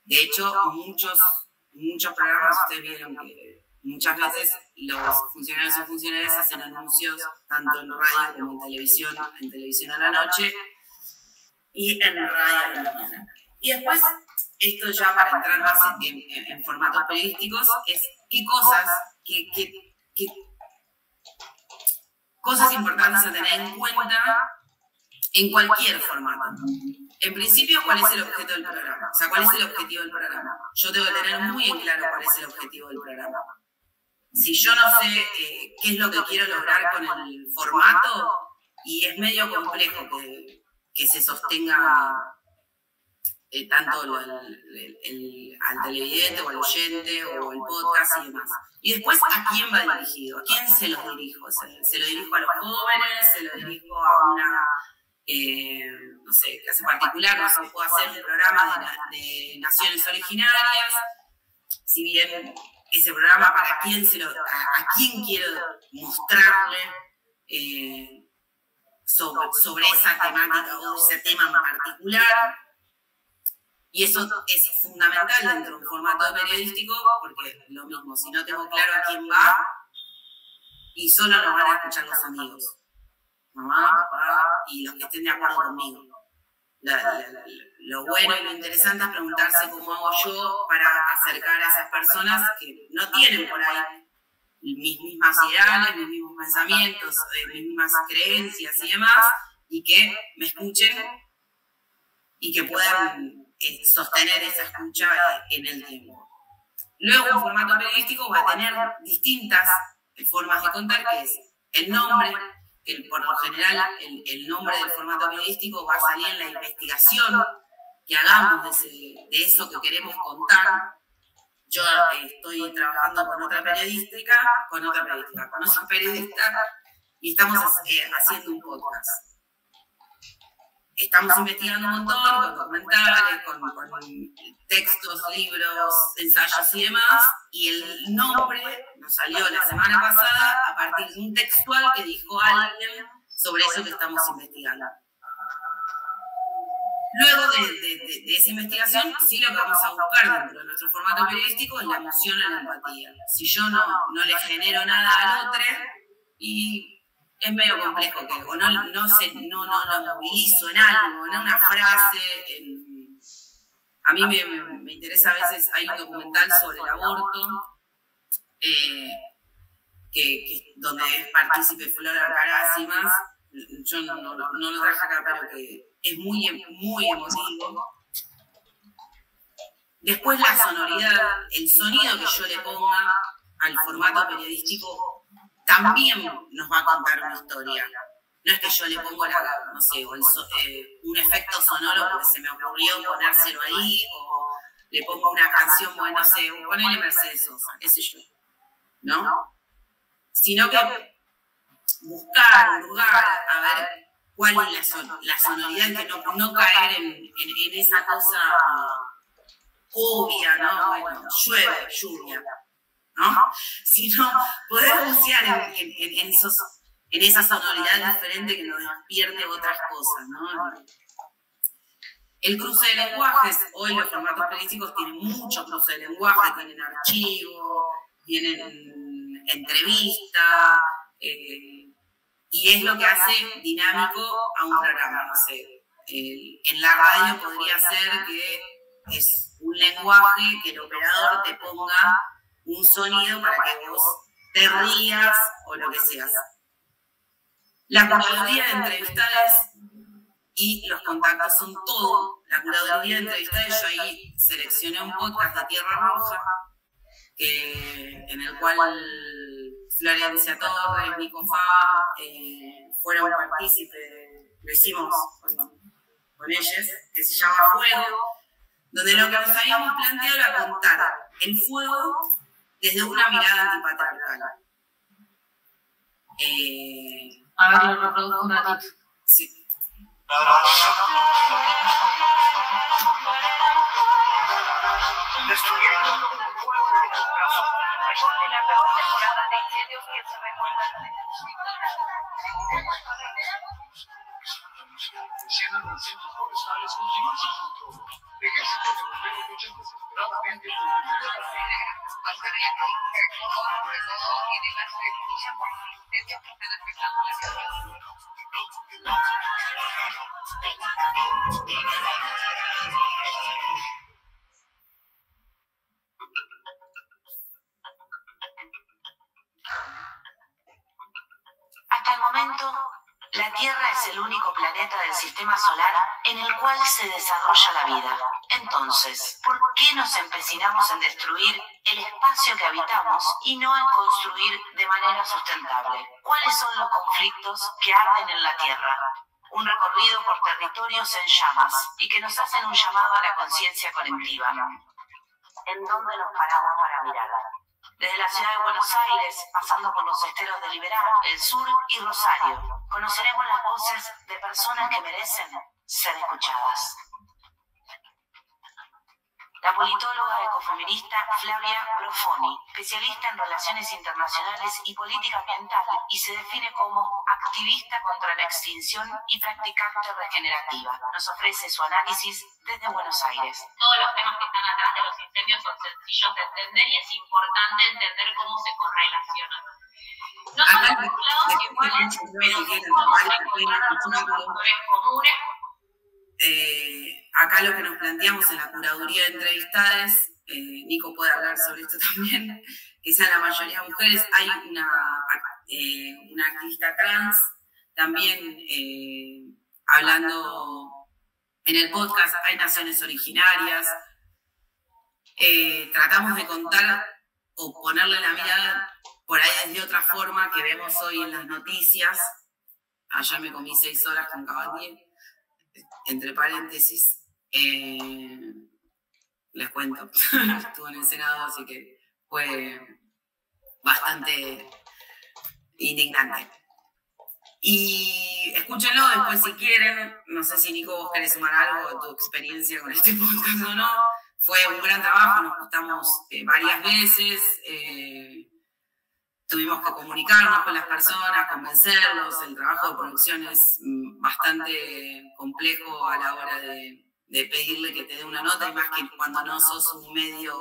B: De hecho, muchos programas, ustedes vieron que muchas veces los funcionarios y funcionarias hacen anuncios tanto en radio como en televisión a la noche y en radio a la mañana. Y después, esto ya para entrar más en formatos periodísticos, es qué cosas importantes a tener en cuenta en cualquier formato. En principio, ¿cuál es el objeto del programa? O sea, ¿cuál es el objetivo del programa? Yo tengo que tener muy en claro cuál es el objetivo del programa. Si yo no sé qué es lo que quiero lograr con el formato, y es medio complejo que se sostenga tanto al televidente o al oyente o el podcast y demás. Y después, ¿a quién va dirigido? ¿A quién se los dirijo? ¿Se lo dirijo a los jóvenes? ¿Se lo dirijo a una clase particular? No sé, puedo hacer un programa de naciones originarias. si bien ese programa para quién a quién quiero mostrarle sobre esa temática o ese tema en particular. Y eso es fundamental dentro de un formato periodístico, porque lo mismo, si no tengo claro a quién va, y solo lo van a escuchar los amigos, mamá, papá y los que estén de acuerdo conmigo. Lo bueno y lo interesante es preguntarse cómo hago yo para acercar a esas personas que no tienen por ahí mis mismas ideales, mis mismos pensamientos, mis mismas creencias y demás, y que me escuchen y que puedan sostener esa escucha en el tiempo. Luego, un formato periodístico va a tener distintas formas de contar, que es el nombre, que por lo general el nombre del formato periodístico va a salir en la investigación que hagamos de eso que queremos contar. Yo estoy trabajando con otra periodista, y estamos haciendo un podcast. Estamos investigando un montón, con documentales, con textos, libros, ensayos y demás, y el nombre nos salió la semana pasada a partir de un textual que dijo alguien sobre eso que estamos investigando. Luego de esa investigación, sí lo que vamos a buscar dentro de nuestro formato periodístico es la emoción o la empatía. Si yo no le genero nada al otro, y es medio complejo, o no lo movilizo en algo, en una frase. A mí me interesa a veces, hay un documental sobre el aborto, donde es partícipe Flora Alcaraz y más. Yo no lo traje acá, pero que es muy emotivo. Después la sonoridad, el sonido que yo le ponga al formato periodístico también nos va a contar una historia. No es que yo le pongo un efecto sonoro porque se me ocurrió ponérselo ahí, o le pongo una canción, ponele Mercedes Sosa, qué sé yo, ¿no? Sino que buscar, hurgar, a ver cuál es la sonoridad, que no caer en esa cosa obvia, ¿no? Bueno, llueve, lluvia, ¿no? Sino poder bucear en esa sonoridad diferente que nos despierte otras cosas, ¿no? El cruce de lenguajes, hoy los formatos periodísticos tienen mucho cruce de lenguaje, tienen archivo, tienen entrevista, y es lo que hace dinámico a un programa, no sé. En la radio podría ser que es un lenguaje que el operador te ponga un sonido para que vos te rías o lo que sea. La curaduría de entrevistadas y los contactos son todo. La curaduría de entrevistadas, yo ahí seleccioné un podcast de Tierra Roja, en el cual Florencia Torres, Nico Fa, fueron partícipes, lo hicimos con ellos, que se llama Fuego, donde lo que nos habíamos planteado era contar el fuego desde una mirada antipatriarcal.
C: A ver, lo reproduzco un ratito.
B: Sí.
E: Destruyendo un pueblo, de la peor temporada de incendios que se recuerda.
H: Decenas de incendios forestales continúan sin control. Ejército de bomberos luchan desesperadamente por detener la
E: Hasta el momento, la Tierra es el único planeta del sistema solar en el cual se desarrolla la vida. Entonces, ¿por qué nos empecinamos en destruir el espacio que habitamos y no en construir de manera sustentable? ¿Cuáles son los conflictos que arden en la Tierra? Un recorrido por territorios en llamas y que nos hacen un llamado a la conciencia colectiva. ¿En dónde nos paramos para mirar? Desde la ciudad de Buenos Aires, pasando por los esteros de Liberá, el sur y Rosario, conoceremos las voces de personas que merecen ser escuchadas. La politóloga ecofeminista Flavia Brofoni, especialista en relaciones internacionales y política ambiental, y se define como activista contra la extinción y practicante regenerativa. Nos ofrece su análisis desde Buenos Aires.
I: Todos los temas que están atrás de los incendios son sencillos de entender y es importante entender cómo se correlacionan. No son todos lados iguales, pero sí podemos encontrar algunos factores comunes.
B: Acá lo que nos planteamos en la curaduría de entrevistadas, Nico puede hablar sobre esto también, que sean la mayoría mujeres. Hay una activista trans también hablando en el podcast, hay naciones originarias. Tratamos de contar o ponerle la mirada por ahí de otra forma que vemos hoy en las noticias. Ayer me comí 6 horas con Cavalier, entre paréntesis. Les cuento, estuve en el Senado, así que fue bastante indignante. Y escúchenlo después si quieren. No sé si Nico vos querés sumar algo de tu experiencia con este podcast o no. Fue un gran trabajo, nos juntamos varias veces, tuvimos que comunicarnos con las personas, convencerlos. El trabajo de producción es bastante complejo a la hora de pedirle que te dé una nota, y más que cuando no sos un medio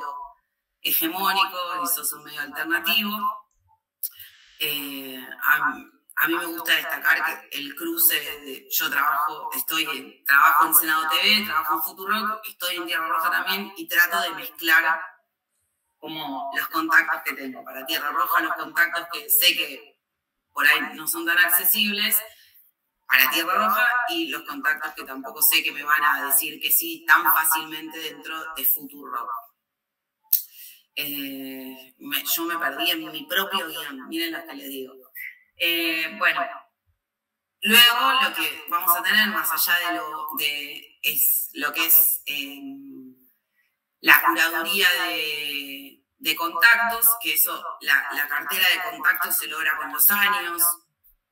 B: hegemónico y sos un medio alternativo. A mí me gusta destacar que el cruce yo trabajo en Senado TV, trabajo en Futurock, estoy en Tierra Roja también, y trato de mezclar como los contactos que tengo. Para Tierra Roja, los contactos que sé que por ahí no son tan accesibles para Tierra Roja, y los contactos que tampoco sé que me van a decir que sí tan fácilmente dentro de Futurock. Yo me perdí en mi propio guión, miren lo que les digo. Bueno, luego lo que vamos a tener más allá es lo que es la curaduría de contactos, que eso, la cartera de contactos se logra con los años.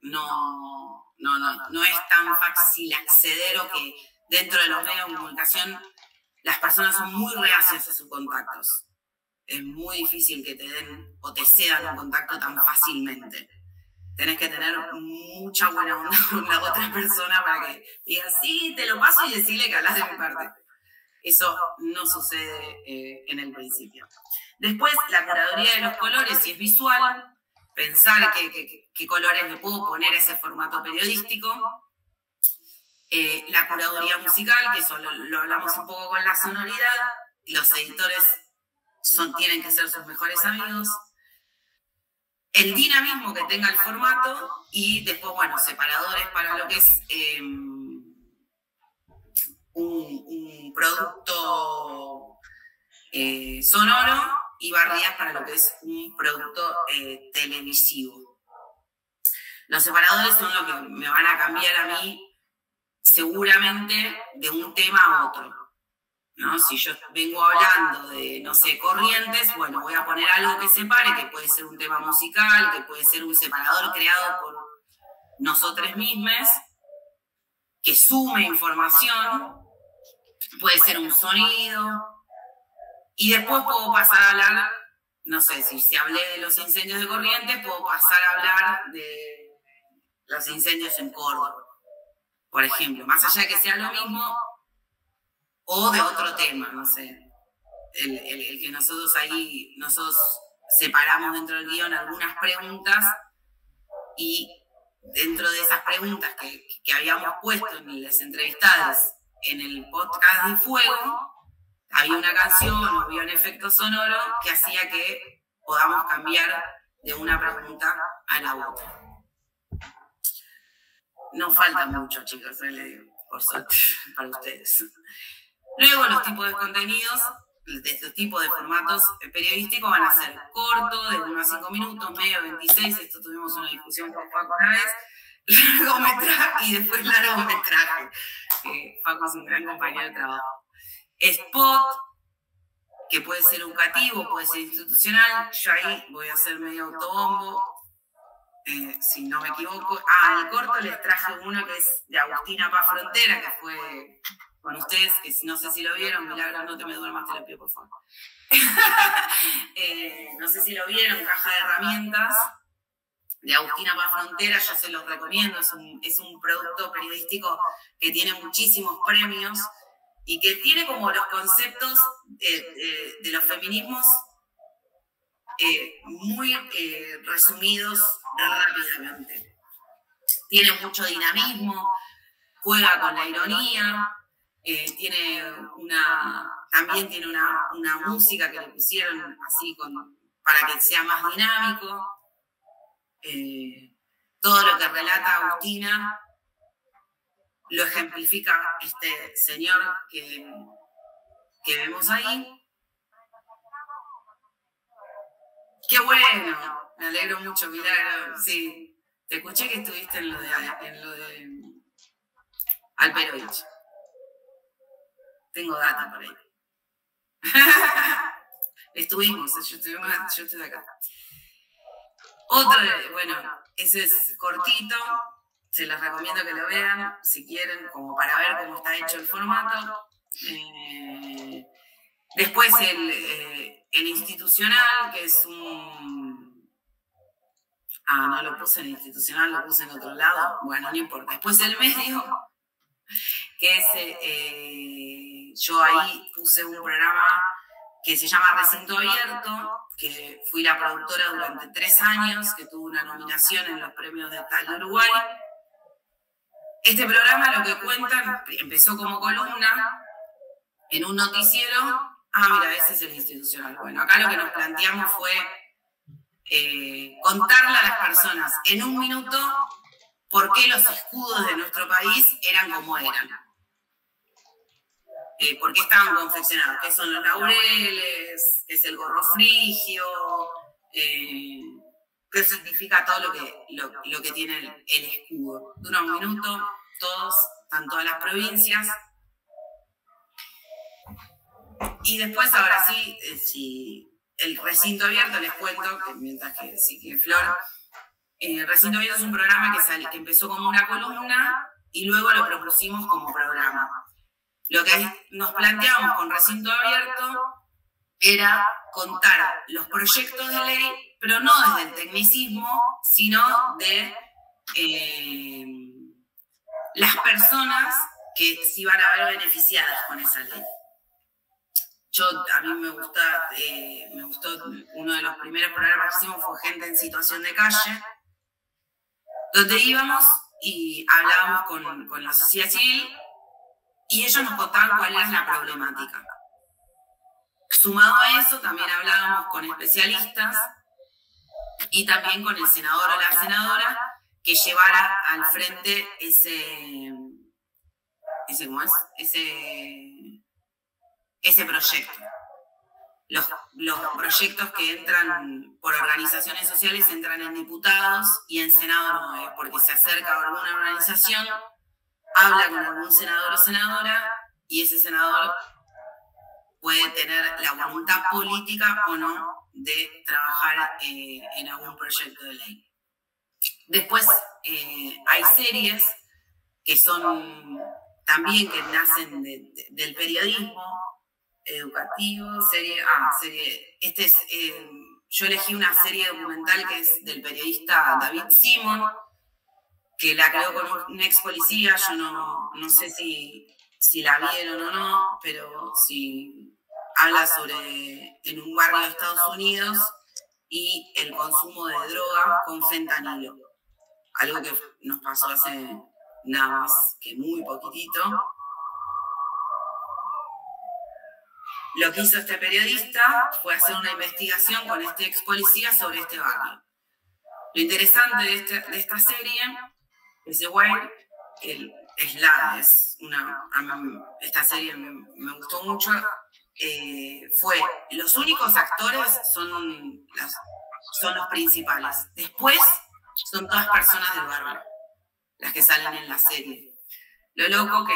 B: No es tan fácil acceder, o que dentro de los medios de comunicación las personas son muy reacias a sus contactos. Es muy difícil que te den o te cedan un contacto tan fácilmente. Tenés que tener mucha buena onda con la otra persona para que digas, sí, te lo paso, y decirle que hablas de mi parte. Eso no sucede en el principio. Después, la curaduría de los colores, si es visual, pensar qué colores le puedo poner a ese formato periodístico. La curaduría musical, que eso lo hablamos un poco con la sonoridad. Los editores tienen que ser sus mejores amigos. El dinamismo que tenga el formato, y después, bueno, separadores para lo que es un producto sonoro, y barridas para lo que es un producto televisivo. Los separadores son lo que me van a cambiar a mí seguramente de un tema a otro, ¿no? Si yo vengo hablando de, no sé, corrientes, bueno, voy a poner algo que separe, que puede ser un tema musical, que puede ser un separador creado por nosotros mismos, que sume información, puede ser un sonido. Y después puedo pasar a hablar, no sé, si hablé de los incendios de Corrientes, puedo pasar a hablar de los incendios en Córdoba, por ejemplo. Más allá de que sea lo mismo, o de otro tema, no sé. El que nosotros separamos dentro del guión algunas preguntas, y dentro de esas preguntas que habíamos puesto en las entrevistadas en el podcast de Fuego, había una canción o había un efecto sonoro que hacía que podamos cambiar de una pregunta a la otra. No falta mucho, chicos, les digo, por suerte, para ustedes. Luego, los tipos de contenidos, de estos tipos de formatos periodísticos, van a ser cortos, de 1 a 5 minutos, medio, 26, esto tuvimos una discusión con Paco una vez, largometraje y después largometraje. Paco es un gran compañero de trabajo. Spot, que puede ser educativo, puede ser institucional. Yo ahí voy a hacer medio autobombo, si no me equivoco. El corto les traje uno que es de Agustina Paz Frontera, que fue con ustedes, que no sé si lo vieron, Milagros, no te me duermas, te lo pido por favor. No sé si lo vieron, Caja de Herramientas, de Agustina Paz Frontera, yo se los recomiendo, es un producto periodístico que tiene muchísimos premios y que tiene como los conceptos de los feminismos muy resumidos rápidamente. Tiene mucho dinamismo, juega con la ironía, también tiene una música que le pusieron así para que sea más dinámico. Todo lo que relata Agustina lo ejemplifica este señor que vemos ahí. ¡Qué bueno! Me alegro mucho, Milagro. Sí, te escuché que estuviste en lo de Alperovich. Tengo data por ahí. Estuvimos, yo estuve acá. Otro, bueno, ese es cortito, se los recomiendo que lo vean, si quieren, como para ver cómo está hecho el formato. Después el institucional, que es un... no lo puse en el institucional, lo puse en otro lado. Bueno, no importa. Después el medio, que es... yo ahí puse un programa que se llama Recinto Abierto, que fui la productora durante 3 años, que tuvo una nominación en los premios de Tal de Uruguay. Este programa lo que cuenta, empezó como columna en un noticiero. Mira, ese es el institucional. Bueno, acá lo que nos planteamos fue contarle a las personas en 1 minuto por qué los escudos de nuestro país eran como eran. ¿Por qué estaban confeccionados? ¿Qué son los laureles? ¿Qué es el gorro frigio? ¿Qué significa todo lo que tiene el escudo? Dura 1 minuto, están todas las provincias. Y después, ahora sí, si el Recinto Abierto, les cuento, que mientras que sí que Flor, el Recinto Abierto es un programa que empezó como una columna y luego lo propusimos como programa. Lo que nos planteamos con Recinto Abierto era contar los proyectos de ley, pero no desde el tecnicismo, sino de las personas que se iban a ver beneficiadas con esa ley. A mí me gustó, uno de los primeros programas que hicimos fue Gente en Situación de Calle, donde íbamos y hablábamos con la sociedad civil y ellos nos contaban cuál era la problemática. Sumado a eso, también hablábamos con especialistas y también con el senador o la senadora que llevara al frente ese proyecto. Los proyectos que entran por organizaciones sociales entran en diputados y en Senado no, porque se acerca a alguna organización, habla con algún senador o senadora y ese senador puede tener la voluntad política o no de trabajar en algún proyecto de ley. Después hay series que son también que nacen del periodismo educativo, yo elegí una serie documental que es del periodista David Simon, que la creó con un ex policía. Yo no sé si la vieron o no, pero sí habla sobre en un barrio de Estados Unidos y el consumo de droga con fentanilo, algo que nos pasó hace nada más que muy poquitito. Lo que hizo este periodista fue hacer una investigación con este ex policía sobre este barrio. Lo interesante de esta serie es igual, esta serie me gustó mucho, fue los únicos actores son los principales. Después son todas personas del barrio las que salen en la serie. Lo loco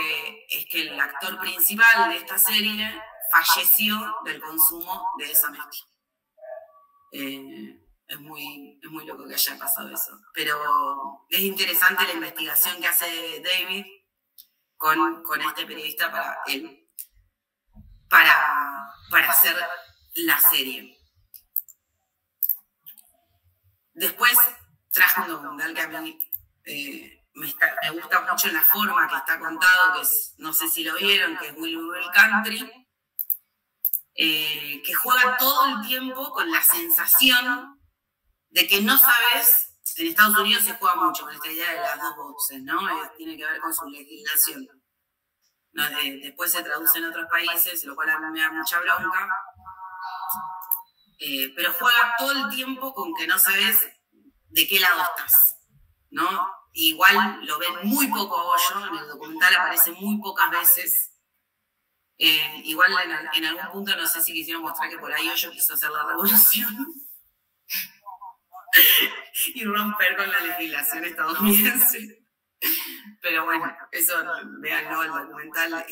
B: es que el actor principal de esta serie falleció del consumo de esa mezcla. Es muy loco que haya pasado eso. Pero es interesante la investigación que hace David con este periodista para hacer la serie. Después traje un documental que a mí me gusta mucho en la forma que está contado, que es, no sé si lo vieron, que es Will Will Country, que juega todo el tiempo con la sensación de que no sabes. En Estados Unidos se juega mucho con esta idea de las dos voces, ¿no? Tiene que ver con su legislación. ¿No? Después se traduce en otros países, lo cual a mí me da mucha bronca. Pero juega todo el tiempo con que no sabes de qué lado estás, ¿no? Igual lo ven muy poco a Hoyo, en el documental aparece muy pocas veces. Igual en algún punto no sé si quisieron mostrar que por ahí Hoyo quiso hacer la revolución y romper con la legislación estadounidense. Pero bueno, eso, véanlo, el documental,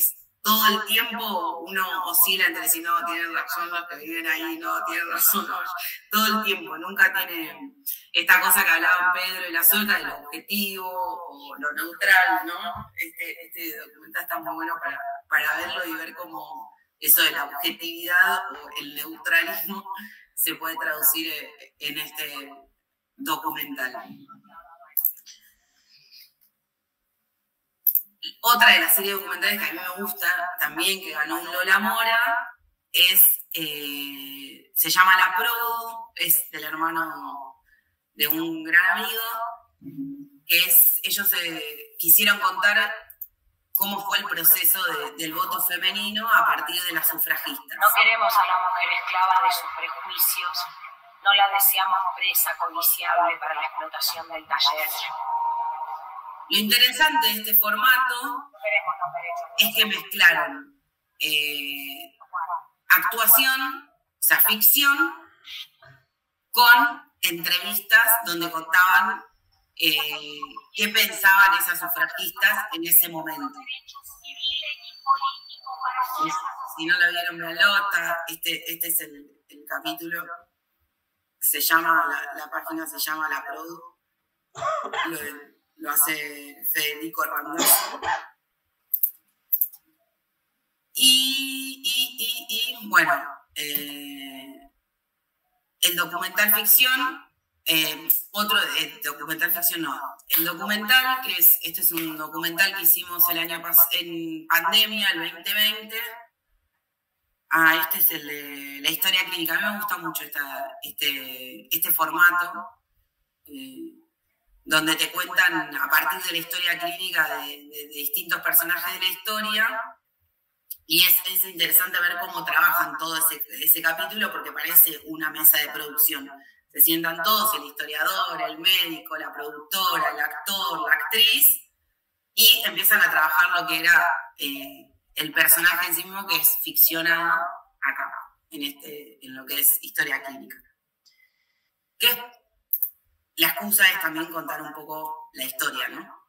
B: todo el tiempo uno oscila entre si no, tienen razón los que viven ahí, no, tienen razón los, todo el tiempo, nunca tiene esta cosa que hablaban Pedro y la Sueca, de lo objetivo o lo neutral, ¿no? Este documental está muy bueno para verlo y ver cómo eso de la objetividad o el neutralismo se puede traducir en este documental. Otra de las series documentales que a mí me gusta también, que ganó un Lola Mora, se llama La Pro, es del hermano de un gran amigo, que ellos quisieron contar cómo fue el proceso del voto femenino a partir de las sufragistas.
J: No queremos a la mujer esclava de sus prejuicios, no la deseamos presa codiciable para la explotación del taller.
B: Lo interesante de este formato es que mezclaron actuación, o sea, ficción, con entrevistas donde contaban qué pensaban esas sufragistas en ese momento. Si no lo vieron, véanlo. Este es el capítulo. Se llama, la página se llama La Produ. Lo hace Federico Randazzo. Y bueno, el documental ficción, documental ficción no, el documental, este es un documental que hicimos el año pasado, en pandemia, el 2020. Este es el de la historia clínica. A mí me gusta mucho este formato, donde te cuentan a partir de la historia clínica de distintos personajes de la historia, y es interesante ver cómo trabajan todo ese capítulo, porque parece una mesa de producción. Se sientan todos, el historiador, el médico, la productora, el actor, la actriz, y empiezan a trabajar lo que era el personaje en sí mismo, que es ficcionado acá, en lo que es historia clínica. La excusa es también contar un poco la historia, ¿no?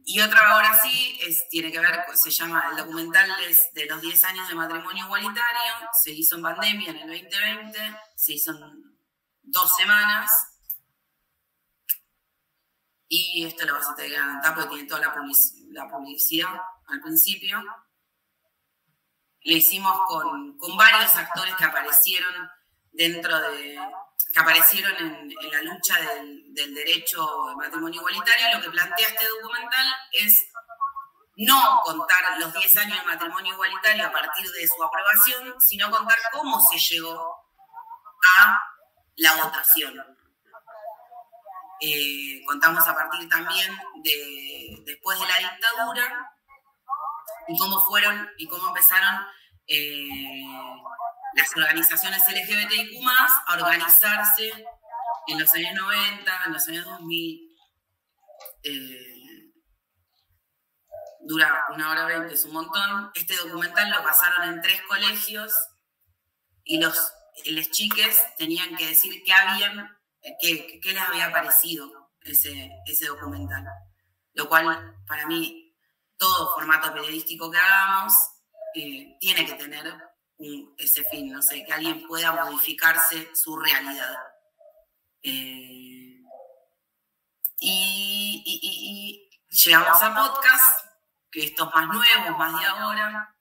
B: Y otra ahora sí, tiene que ver, se llama, el documental es de los 10 años de matrimonio igualitario, se hizo en pandemia en el 2020, se hizo en 2 semanas, y esto lo vas a tener que adelantar porque tiene toda la publicidad al principio. Lo hicimos con varios actores que aparecieron que aparecieron en la lucha del derecho al matrimonio igualitario. Lo que plantea este documental es no contar los 10 años de matrimonio igualitario a partir de su aprobación, sino contar cómo se llegó a la votación. Contamos a partir también después de la dictadura y cómo empezaron las organizaciones LGBTIQ+ a organizarse en los años 90, en los años 2000. Dura 1 hora 20, es un montón. Este documental lo pasaron en 3 colegios y los chiques tenían que decir qué les había parecido ese documental. Lo cual, para mí, todo formato periodístico que hagamos tiene que tener ese fin, no sé, que alguien pueda modificarse su realidad. Y Llegamos a podcast, que estos más nuevos, más de ahora.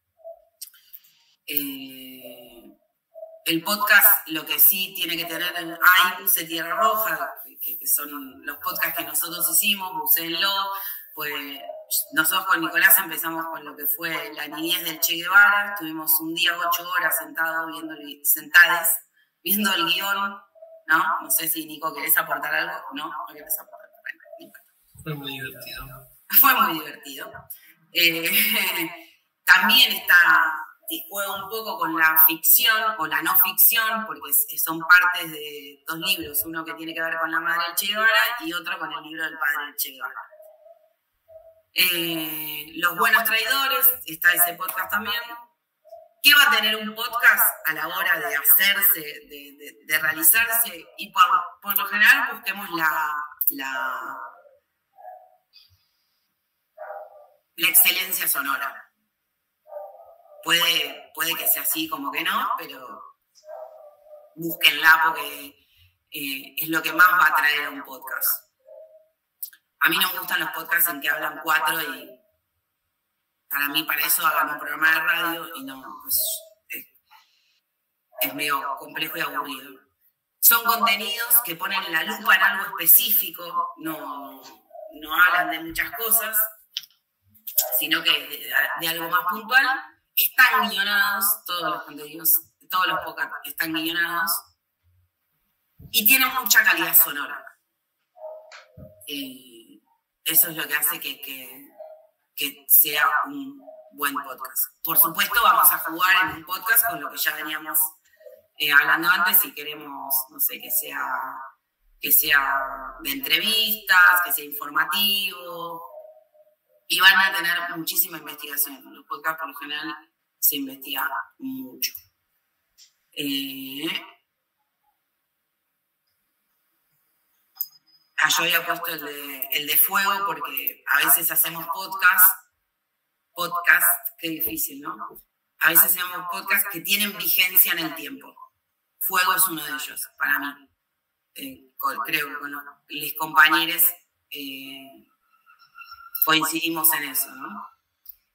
B: El podcast, lo que sí tiene que tener, ahí puse Tierra Roja, que son los podcasts que nosotros hicimos, bucéenlo, pues nosotros con Nicolás empezamos con lo que fue la niñez del Che Guevara, estuvimos un día 8 horas sentados viendo el guión, ¿no? No sé si Nico querés aportar algo, ¿no? ¿No querés aportar?
D: Fue muy divertido.
B: Fue muy divertido. También juega un poco con la ficción o la no ficción, porque son partes de 2 libros, uno que tiene que ver con la madre del Che Guevara y otro con el libro del padre del Che Guevara. Los buenos traidores, está ese podcast también. ¿Qué va a tener un podcast a la hora de hacerse, de realizarse? Y por lo general busquemos la excelencia sonora. Puede que sea así como que no, pero búsquenla porque es lo que más va a traer a un podcast. A mí no me gustan los podcasts en que hablan 4 y para eso hagan un programa de radio y no, pues es medio complejo y aburrido. Son contenidos que ponen la lupa en algo específico, no hablan de muchas cosas, sino que de algo más puntual. Están guionados, todos los contenidos, todos los podcasts están guionados y tienen mucha calidad sonora. Eso es lo que hace que sea un buen podcast. Por supuesto, vamos a jugar en un podcast con lo que ya veníamos hablando antes, si queremos, no sé, que sea de entrevistas, que sea informativo. Y van a tener muchísima investigación. Los podcasts por lo general se investiga mucho. Yo había puesto el de fuego porque a veces hacemos podcast, qué difícil, ¿no? A veces hacemos podcasts que tienen vigencia en el tiempo. Fuego es uno de ellos, para mí. Creo que con los compañeros coincidimos en eso, ¿no?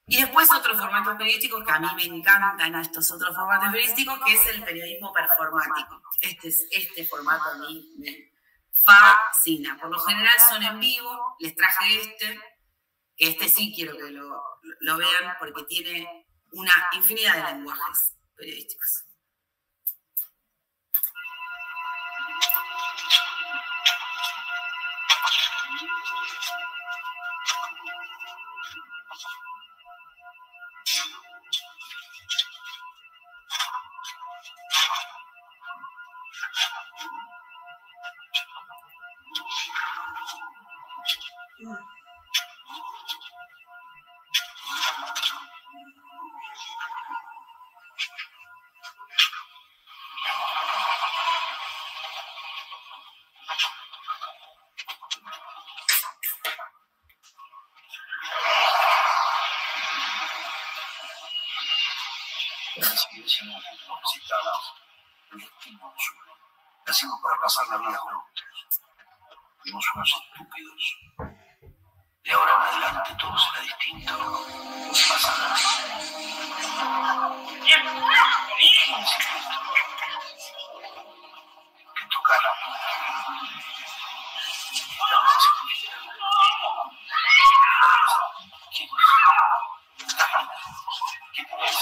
B: Y después otros formatos periodísticos que a mí me encantan, a estos otros formatos periodísticos, que es el periodismo performático. Este formato a mí me fascina. Por lo general son en vivo, les traje que sí quiero que lo vean porque tiene una infinidad de lenguajes periodísticos.
H: Nacimos para pasar la vida juntos. Fuimos unos estúpidos. De ahora en adelante todo será distinto. Pasarás. Que tocar. ¿Quién es?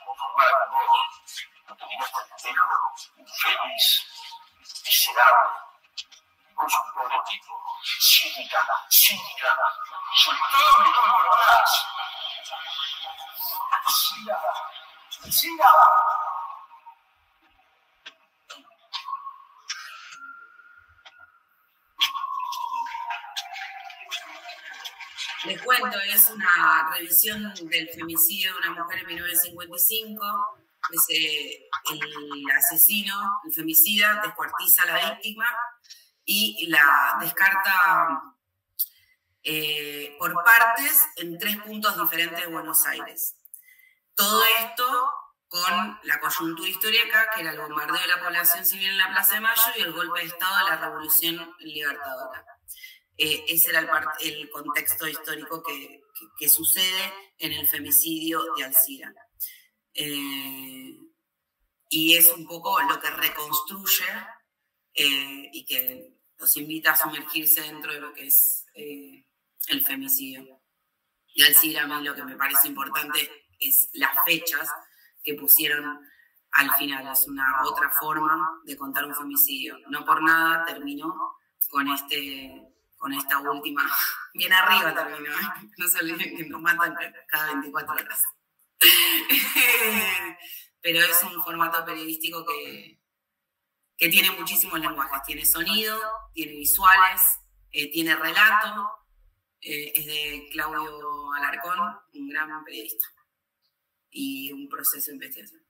H: Conformar a la voz. No te miraste al espejo. Feliz. Miserable. Vos sos un pobre tipo. Cínica. Soltame, no me volverás. Siga.
B: Les cuento, es una revisión del femicidio de una mujer en 1955. El asesino, el femicida, descuartiza a la víctima y la descarta por partes en 3 puntos diferentes de Buenos Aires. Todo esto con la coyuntura histórica, que era el bombardeo de la población civil en la Plaza de Mayo y el golpe de Estado de la Revolución Libertadora. ese era el contexto histórico que sucede en el femicidio de Alcira. Y es un poco lo que reconstruye y que los invita a sumergirse dentro de lo que es el femicidio. Y Alcira, a mí lo que me parece importante es las fechas que pusieron al final. Es una otra forma de contar un femicidio. No por nada terminó con esta última, bien arriba terminó, ¿eh? No se olviden que nos matan cada 24 horas. Pero es un formato periodístico que tiene muchísimos lenguajes. Tiene sonido, tiene visuales, tiene relato. Es de Claudio Alarcón, un gran periodista. Y un proceso de investigación.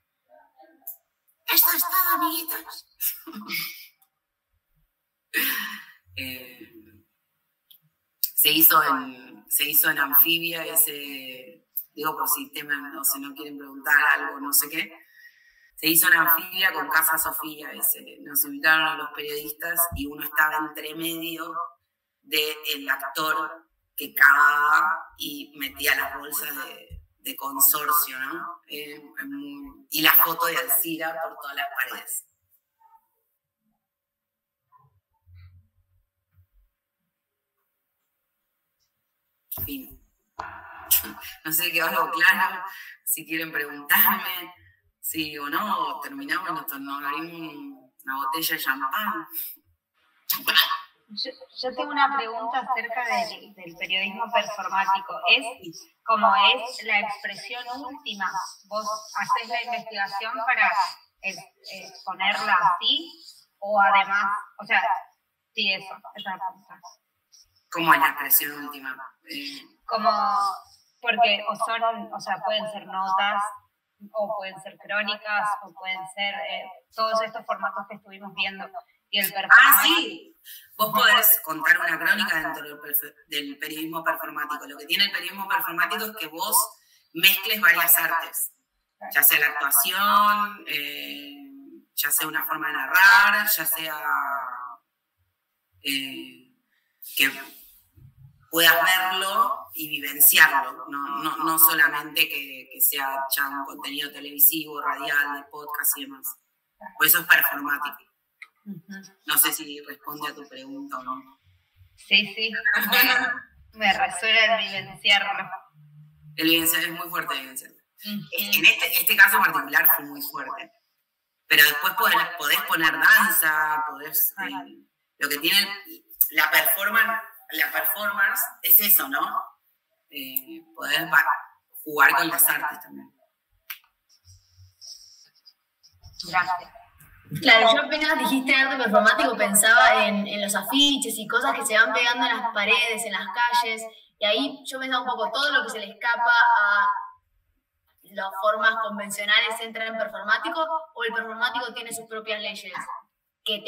B: Esto es todo, amiguitos. Se hizo en Anfibia, digo por si temen o si no quieren preguntar algo, no sé qué. Se hizo en Anfibia con Casa Sofía. Nos invitaron a los periodistas y uno estaba entre medio del actor que cavaba y metía las bolsas de consorcio, ¿no? Y la foto de Alcira por todas las paredes. Fin. No sé si quedó algo claro, si quieren preguntarme, sí o no, terminamos, nos abrimos una botella de champán.
F: Yo tengo una pregunta acerca del periodismo performático. ¿Es como es la expresión última? ¿Vos haces la investigación para ponerla así? ¿O además, o sea, sí, esa es la pregunta.
B: ¿Cómo es la expresión última?
F: Porque pueden ser notas, o pueden ser crónicas, o pueden ser todos estos formatos que estuvimos viendo. Y el
B: sí. Vos podés contar una crónica dentro del periodismo performático. Lo que tiene el periodismo performático es que vos mezcles varias artes. Ya sea la actuación, ya sea una forma de narrar, ya sea que puedas verlo y vivenciarlo. No solamente que sea ya un contenido televisivo, radial, de podcast y demás. Por eso es performático. No sé si responde a tu pregunta o no.
F: Sí. Me resuena el vivenciarlo.
B: El vivenciar es muy fuerte, vivenciarlo. En este caso particular fue muy fuerte. Pero después podés poner danza, lo que tiene la performance es eso, ¿no? Poder jugar con las artes también.
F: Gracias.
K: Claro, yo apenas dijiste arte performático pensaba en los afiches y cosas que se van pegando en las paredes, en las calles, y ahí yo pensaba un poco todo lo que se le escapa a las formas convencionales entra en performático, o el performático tiene sus propias leyes, sí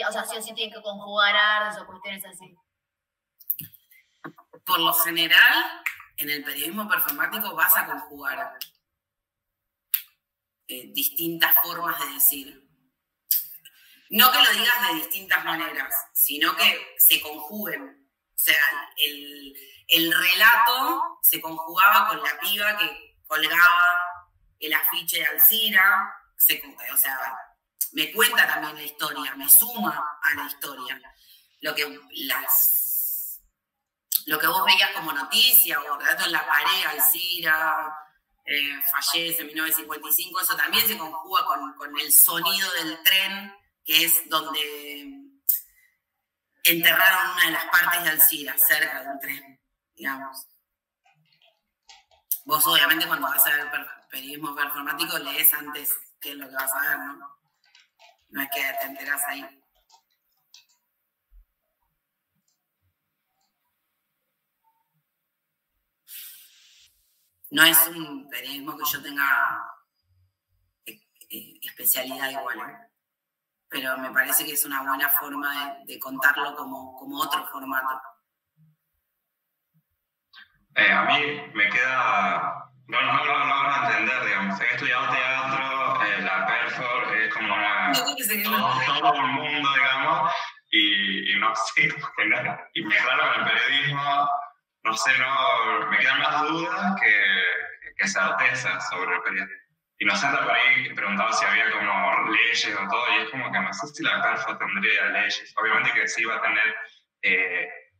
K: o sí tienen que conjugar artes o cuestiones así.
B: Por lo general, en el periodismo performático vas a conjugar distintas formas de decir. No que lo digas de distintas maneras, sino que se conjuguen. O sea, el relato se conjugaba con la piba que colgaba el afiche de Alcira. O sea, me cuenta también la historia, me suma a la historia. Lo que vos veías como noticia o relato en la pared, Alcira fallece en 1955, eso también se conjuga con el sonido del tren, que es donde enterraron una de las partes de Alcira, cerca de un tren, digamos. Vos obviamente cuando vas a ver periodismo performático lees antes qué es lo que vas a ver, ¿no? No es que te enterás ahí. No es un periodismo que yo tenga especialidad igual, ¿eh? Pero me parece que es una buena forma de contarlo como otro formato.
L: A mí me queda... No logro entender, digamos. He estudiado teatro, la perfor es como todo un mundo, digamos, y no sé, y mezclarlo con el sé, no, me quedan más dudas que certezas sobre el periodismo. Inocente por ahí preguntaba si había como leyes o todo, y es como que no sé si la perfo tendría leyes. Obviamente que sí va a tener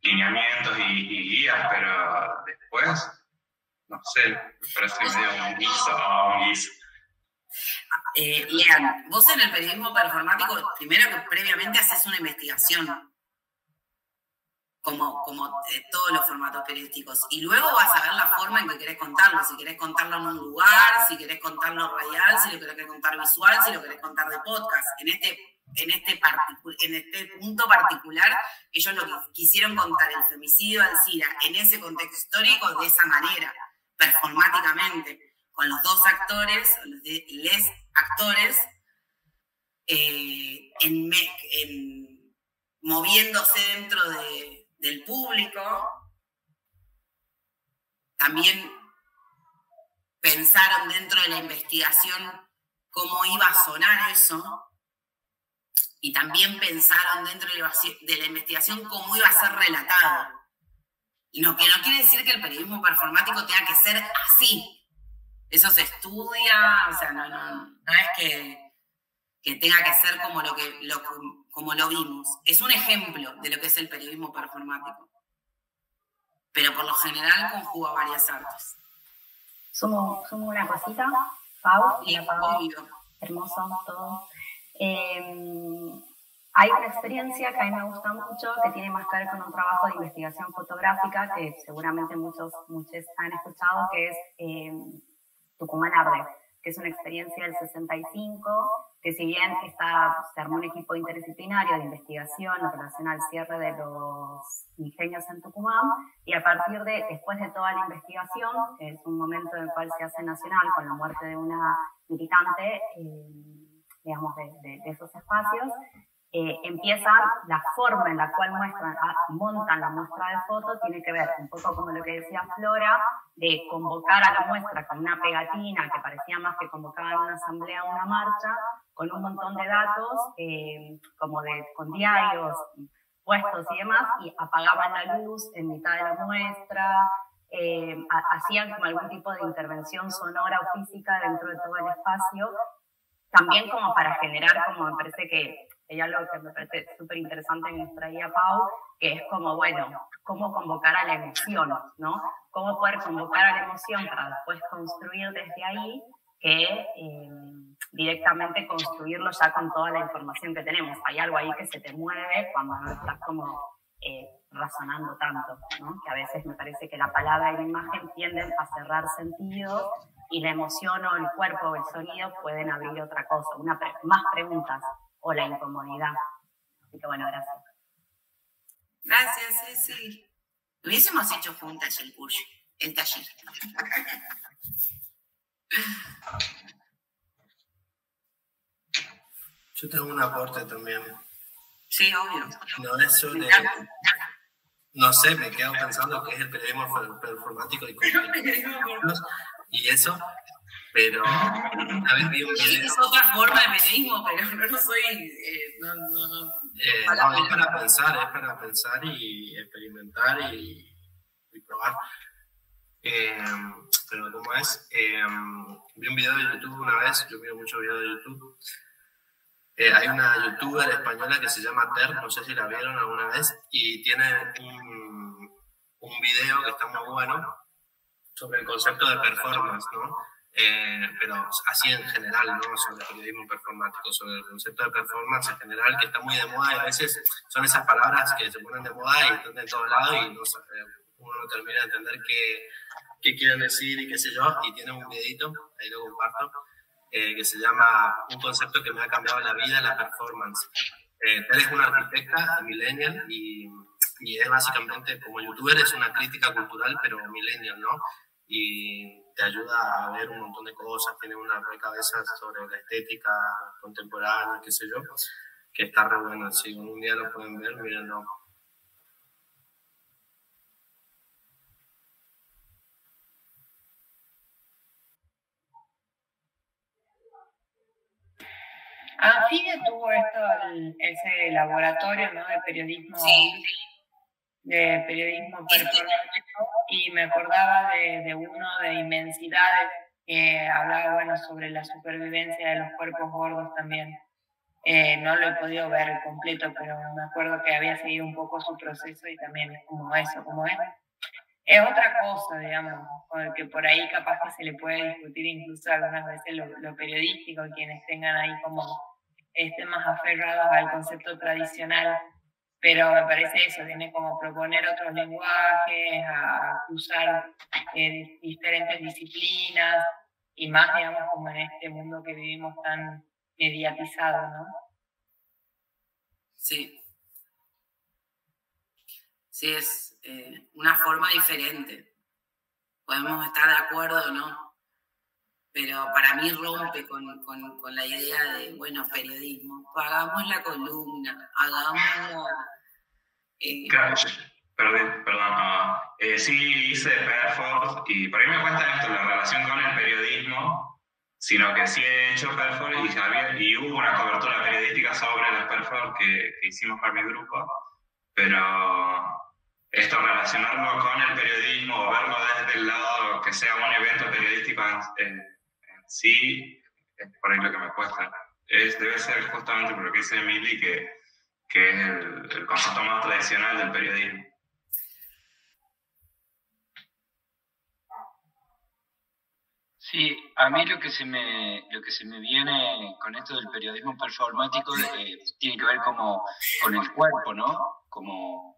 L: lineamientos y guías, pero después, no sé, me parece medio un guiso.
B: Lean, vos en el periodismo performático, primero que previamente haces una investigación, como todos los formatos periodísticos, y luego vas a ver la forma en que querés contarlo, si querés contarlo en un lugar, si querés contarlo radial, si lo querés contar visual, si lo querés contar de podcast. En este punto particular, ellos lo que quisieron contar el femicidio de Alcira en ese contexto histórico de esa manera, performáticamente, con los dos actores, les actores, moviéndose dentro del público. También pensaron dentro de la investigación cómo iba a sonar eso, y también pensaron dentro de la investigación cómo iba a ser relatado. Y que no quiere decir que el periodismo performático tenga que ser así. Eso se estudia, o sea, no es que tenga que ser como como lo vimos. Es un ejemplo de lo que es el periodismo performático. Pero por lo general conjuga varias artes.
M: Sumo una cosita, Pau,
B: y
M: Pau, hermoso todo. Hay una experiencia que a mí me gusta mucho, que tiene más que ver con un trabajo de investigación fotográfica, que seguramente muchos han escuchado, que es Tucumán Arde, que es una experiencia del 65, que si bien se armó un equipo interdisciplinario de investigación en relación al cierre de los ingenios en Tucumán, y a partir después de toda la investigación, que es un momento en el cual se hace nacional con la muerte de una militante, digamos, de esos espacios, empieza la forma en la cual montan la muestra de fotos, tiene que ver un poco como lo que decía Flora, de convocar a la muestra con una pegatina que parecía más que convocaban a una asamblea o una marcha, con un montón de datos, con diarios puestos y demás, y apagaban la luz en mitad de la muestra, hacían como algún tipo de intervención sonora o física dentro de todo el espacio, también como para generar, como me parece que hay algo que me parece súper interesante que nos traía Pau, que es como, bueno, cómo convocar a la emoción, ¿no? Cómo poder convocar a la emoción para después construir desde ahí, que directamente construirlo ya con toda la información que tenemos. Hay algo ahí que se te mueve cuando no estás como razonando tanto, ¿no? Que a veces me parece que la palabra y la imagen tienden a cerrar sentido, y la emoción o el cuerpo o el sonido pueden abrir otra cosa, más preguntas, o la incomodidad. Así que bueno, gracias.
B: Gracias, sí. Hubiésemos hecho juntas el taller.
D: Yo tengo un aporte también.
B: Sí, obvio.
D: No es sobre... No sé, me quedo pensando que es el periodismo performático y eso, pero a ver, vi un video...
B: Es otra forma de periodismo, pero no soy...
D: No, es para pensar y experimentar y probar. Pero como es, vi un video de YouTube una vez, yo miro muchos videos de YouTube. Hay una youtuber española que se llama Ter, no sé si la vieron alguna vez, y tiene un video que está muy bueno sobre el concepto de performance, ¿no? Pero así en general, no sobre el periodismo performático, sobre el concepto de performance en general, que está muy de moda, y a veces son esas palabras que se ponen de moda y están de todos lados y uno no termina de entender qué quieren decir y qué sé yo, y tiene un videito, ahí lo comparto, que se llama Un concepto que me ha cambiado la vida, la performance. Ter es una arquitecta millennial y es básicamente, como youtuber, es una crítica cultural, pero millennial, ¿no? Y te ayuda a ver un montón de cosas, tiene una cabeza sobre la estética contemporánea, qué sé yo, que está re bueno. Si un día lo pueden ver, mírenlo.
F: FIDE tuvo ese laboratorio, ¿no? De periodismo,
B: sí.
F: De periodismo performático.
N: y me acordaba de uno de Inmensidades que hablaba, bueno, sobre la supervivencia de los cuerpos gordos también. No lo he podido ver completo, pero me acuerdo que había seguido un poco su proceso y también es como eso, como es otra cosa, digamos, que por ahí capaz que se le puede discutir incluso algunas veces lo periodístico, quienes tengan ahí como más aferrados al concepto tradicional, pero me parece eso, tiene como proponer otros lenguajes, a cruzar diferentes disciplinas y más, digamos, como en este mundo que vivimos tan mediatizado, ¿no?
B: Sí. Sí, es una forma diferente. Podemos estar de acuerdo o no, pero para mí rompe con la idea de, bueno, periodismo. Hagamos la columna, hagamos...
L: Perdón. Sí, hice Perford y por ahí me cuentan esto, la relación con el periodismo, sino que sí he hecho Perford y hubo una cobertura periodística sobre las Perford que hicimos para mi grupo, pero esto relacionarlo con el periodismo o verlo desde el lado que sea un evento periodístico en sí, es por ahí lo que me cuesta. Debe ser justamente por lo que dice Emily, que es el concepto más tradicional del periodismo.
O: Sí, a mí lo que se me viene con esto del periodismo performático tiene que ver como con el cuerpo, ¿no? Como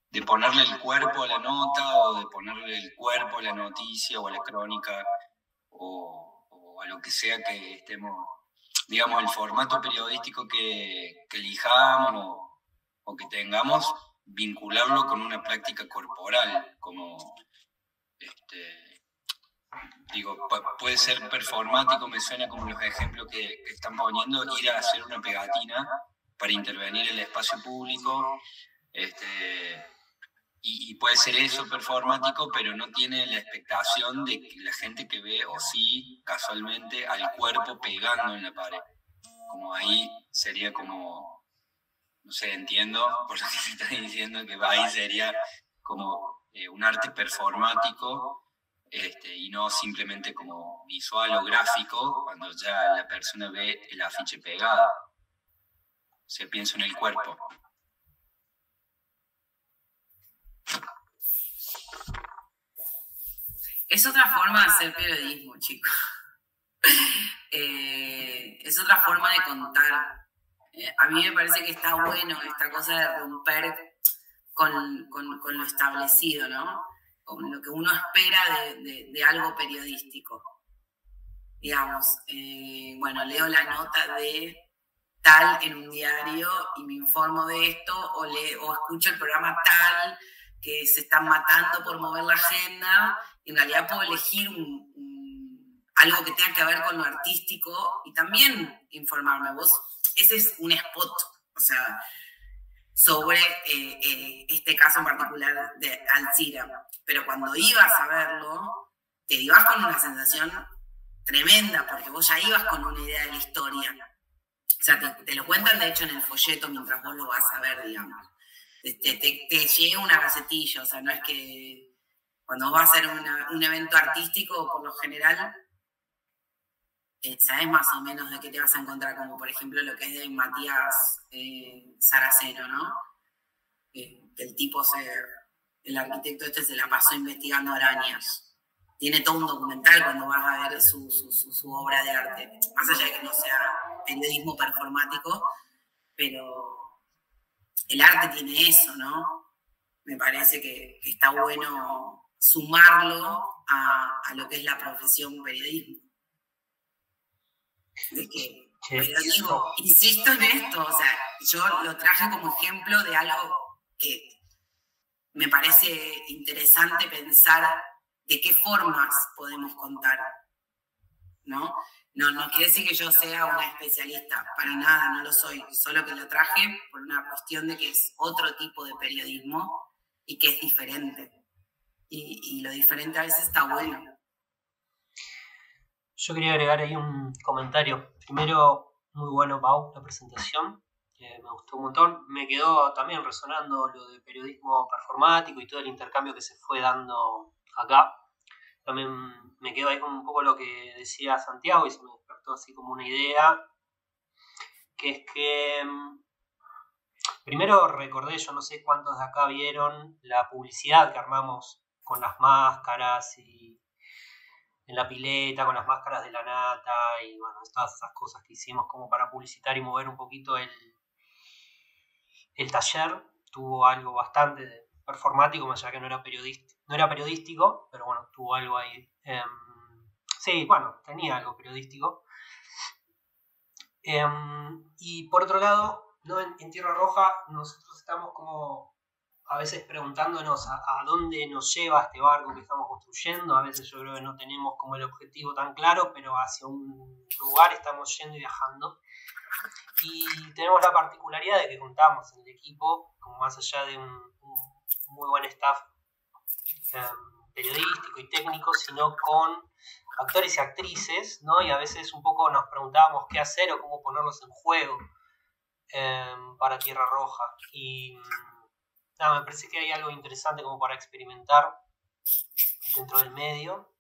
O: de ponerle el cuerpo a la nota o de ponerle el cuerpo a la noticia o a la crónica o a lo que sea que estemos, digamos, el formato periodístico que elijamos o que tengamos, vincularlo con una práctica corporal, como digo, puede ser performático, me suena como los ejemplos que están poniendo, ir a hacer una pegatina para intervenir en el espacio público, y puede ser eso performático, pero no tiene la expectación de que la gente que ve, o sí, casualmente, al cuerpo pegando en la pared. Como ahí sería como, no sé, entiendo por lo que se está diciendo, que ahí sería como un arte performático, y no simplemente como visual o gráfico, cuando ya la persona ve el afiche pegado. Se piensa en el cuerpo.
B: Es otra forma de hacer periodismo, chicos. Es otra forma de contar. A mí me parece que está bueno esta cosa de romper con lo establecido, ¿no? Con lo que uno espera de algo periodístico. Digamos, bueno, leo la nota de tal en un diario y me informo de esto, o escucho el programa tal, que se están matando por mover la agenda, y en realidad puedo elegir algo que tenga que ver con lo artístico y también informarme. Ese es un spot, o sea, sobre este caso en particular de Alcira. Pero cuando ibas a verlo, te ibas con una sensación tremenda, porque vos ya ibas con una idea de la historia. O sea, te lo cuentan, de hecho, en el folleto mientras vos lo vas a ver, digamos. Te llega una gacetilla, o sea, no es que cuando vas a hacer un evento artístico, por lo general, sabes más o menos de qué te vas a encontrar, como por ejemplo lo que es de Matías Saraceno, ¿no? Que el tipo, el arquitecto se la pasó investigando arañas. Tiene todo un documental cuando vas a ver su obra de arte, más allá de que no sea periodismo performático, pero el arte tiene eso, ¿no? Me parece que está bueno sumarlo a lo que es la profesión periodismo. Pero digo, insisto en esto, o sea, yo lo traje como ejemplo de algo que me parece interesante pensar de qué formas podemos contar, ¿no? No quiere decir que yo sea una especialista, para nada, no lo soy, solo que lo traje por una cuestión de que es otro tipo de periodismo y que es diferente. Y lo diferente a veces está bueno.
P: Yo quería agregar ahí un comentario. Primero, muy bueno, Pau, la presentación. me gustó un montón. Me quedó también resonando lo de periodismo performático y todo el intercambio que se fue dando acá. También me quedó ahí con un poco lo que decía Santiago y se me despertó así como una idea, que es que primero recordé, yo no sé cuántos de acá vieron la publicidad que armamos con las máscaras y en la pileta, con las máscaras de la nata y bueno, todas esas cosas que hicimos como para publicitar y mover un poquito el taller. Tuvo algo bastante performático, más allá que no era periodístico, pero bueno, tuvo algo ahí. Sí, bueno, tenía algo periodístico. Y por otro lado, ¿no? En Tierra Roja nosotros estamos como a veces preguntándonos a dónde nos lleva este barco que estamos construyendo. A veces yo creo que no tenemos como el objetivo tan claro, pero hacia un lugar estamos yendo y viajando. Y tenemos la particularidad de que contamos en el equipo, como más allá de un muy buen staff periodístico y técnico, sino con actores y actrices, ¿no? Y a veces un poco nos preguntábamos qué hacer o cómo ponerlos en juego para Tierra Roja. Y me parece que hay algo interesante como para experimentar dentro del medio.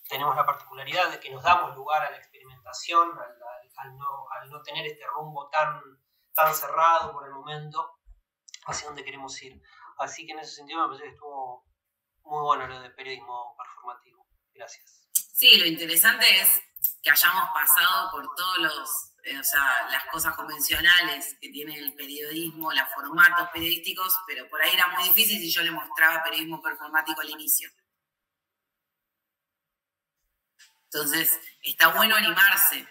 P: Tenemos la particularidad de que nos damos lugar a la experimentación, al no tener este rumbo tan cerrado por el momento hacia donde queremos ir. Así que en ese sentido me parece que estuvo muy bueno lo de periodismo performativo. Gracias.
B: Sí, lo interesante es que hayamos pasado por todos las cosas convencionales que tiene el periodismo, los formatos periodísticos, pero por ahí era muy difícil si yo le mostraba periodismo performático al inicio. Entonces, está bueno animarse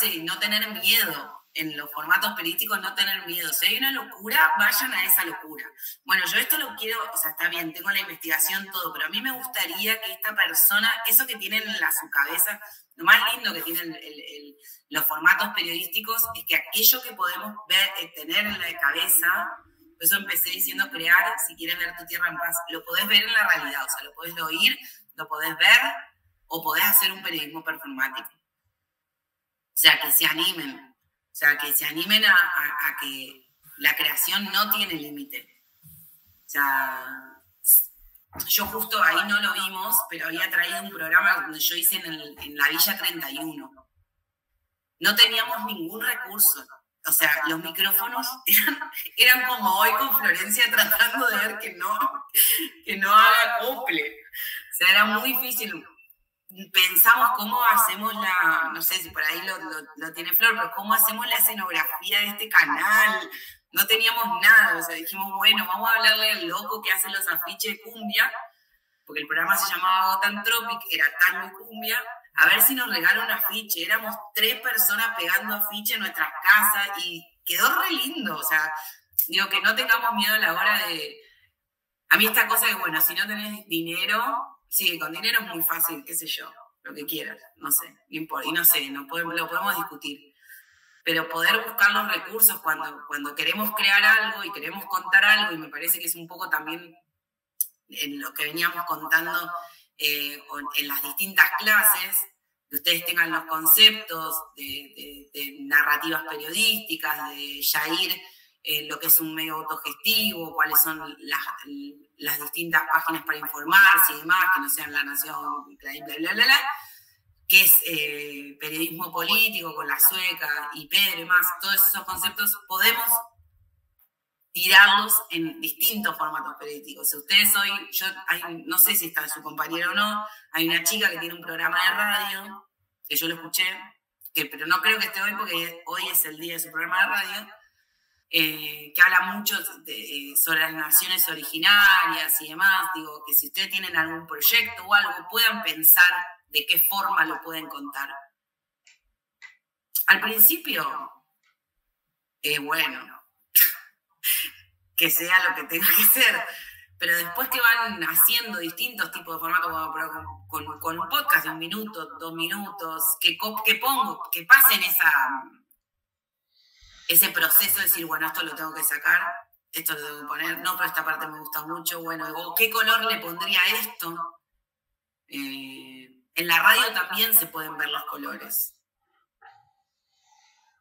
B: y no tener miedo. En los formatos periodísticos no tener miedo. Si hay una locura, vayan a esa locura. Bueno, yo esto lo quiero, está bien, tengo la investigación, todo, pero a mí me gustaría que esta persona, eso que tienen en su cabeza, lo más lindo que tienen los formatos periodísticos es que aquello que podemos ver, tener en la cabeza, por eso empecé diciendo crear, si quieres ver tu tierra en paz, lo podés ver en la realidad, lo podés oír, lo podés ver, o podés hacer un periodismo performático. O sea, que se animen. O sea, que se animen a que la creación no tiene límite. O sea, yo justo ahí no lo vimos, pero había traído un programa donde yo hice en la Villa 31. No teníamos ningún recurso. O sea, los micrófonos eran como hoy con Florencia tratando de ver que no haga acople. O sea, era muy difícil. Pensamos cómo hacemos no sé si por ahí lo tiene Flor, pero cómo hacemos la escenografía de este canal. No teníamos nada, o sea, dijimos, bueno, vamos a hablarle al loco que hace los afiches de cumbia, porque el programa se llamaba Gotham Tropic, era tango y cumbia, a ver si nos regala un afiche. Éramos 3 personas pegando afiches en nuestras casas y quedó re lindo, o sea, digo que no tengamos miedo a la hora de... A mí esta cosa que, bueno, si no tenés dinero... Sí, con dinero es muy fácil, qué sé yo, lo que quieras, no sé, no importa, y no sé, lo podemos discutir. Pero poder buscar los recursos cuando queremos crear algo y queremos contar algo, y me parece que es un poco también en lo que veníamos contando en las distintas clases, que ustedes tengan los conceptos de narrativas periodísticas, de ya ir lo que es un medio autogestivo, cuáles son las distintas páginas para informarse y demás, que no sean La Nación, bla, bla, bla, bla, bla, que es periodismo político con La Sueca y Pedro y más, todos esos conceptos podemos tirarlos en distintos formatos periodísticos. Si ustedes hoy, no sé si está su compañero o no, hay una chica que tiene un programa de radio, que yo lo escuché, pero no creo que esté hoy porque hoy es el día de su programa de radio, que habla mucho sobre las naciones originarias y demás. Digo, que si ustedes tienen algún proyecto o algo, puedan pensar de qué forma lo pueden contar. Al principio, bueno, que sea lo que tenga que ser, pero después que van haciendo distintos tipos de formatos, con un podcast de 1 minuto, 2 minutos, que pasen ese proceso de decir, bueno, esto lo tengo que sacar, esto lo tengo que poner, no, pero esta parte me gusta mucho, bueno, ¿qué color le pondría a esto? En la radio también se pueden ver los colores.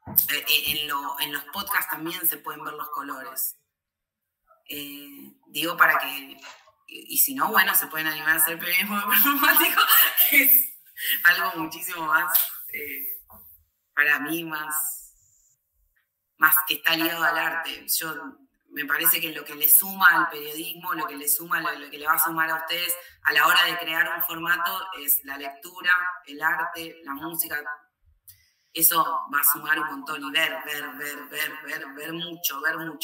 B: en los podcasts también se pueden ver los colores. Digo para que, y si no, bueno, se pueden animar a hacer periodismo performático, que es algo muchísimo más, para mí, más que está ligado al arte. Me parece que lo que le suma al periodismo, lo que le va a sumar a ustedes a la hora de crear un formato es la lectura, el arte, la música. Eso va a sumar un montón y ver mucho.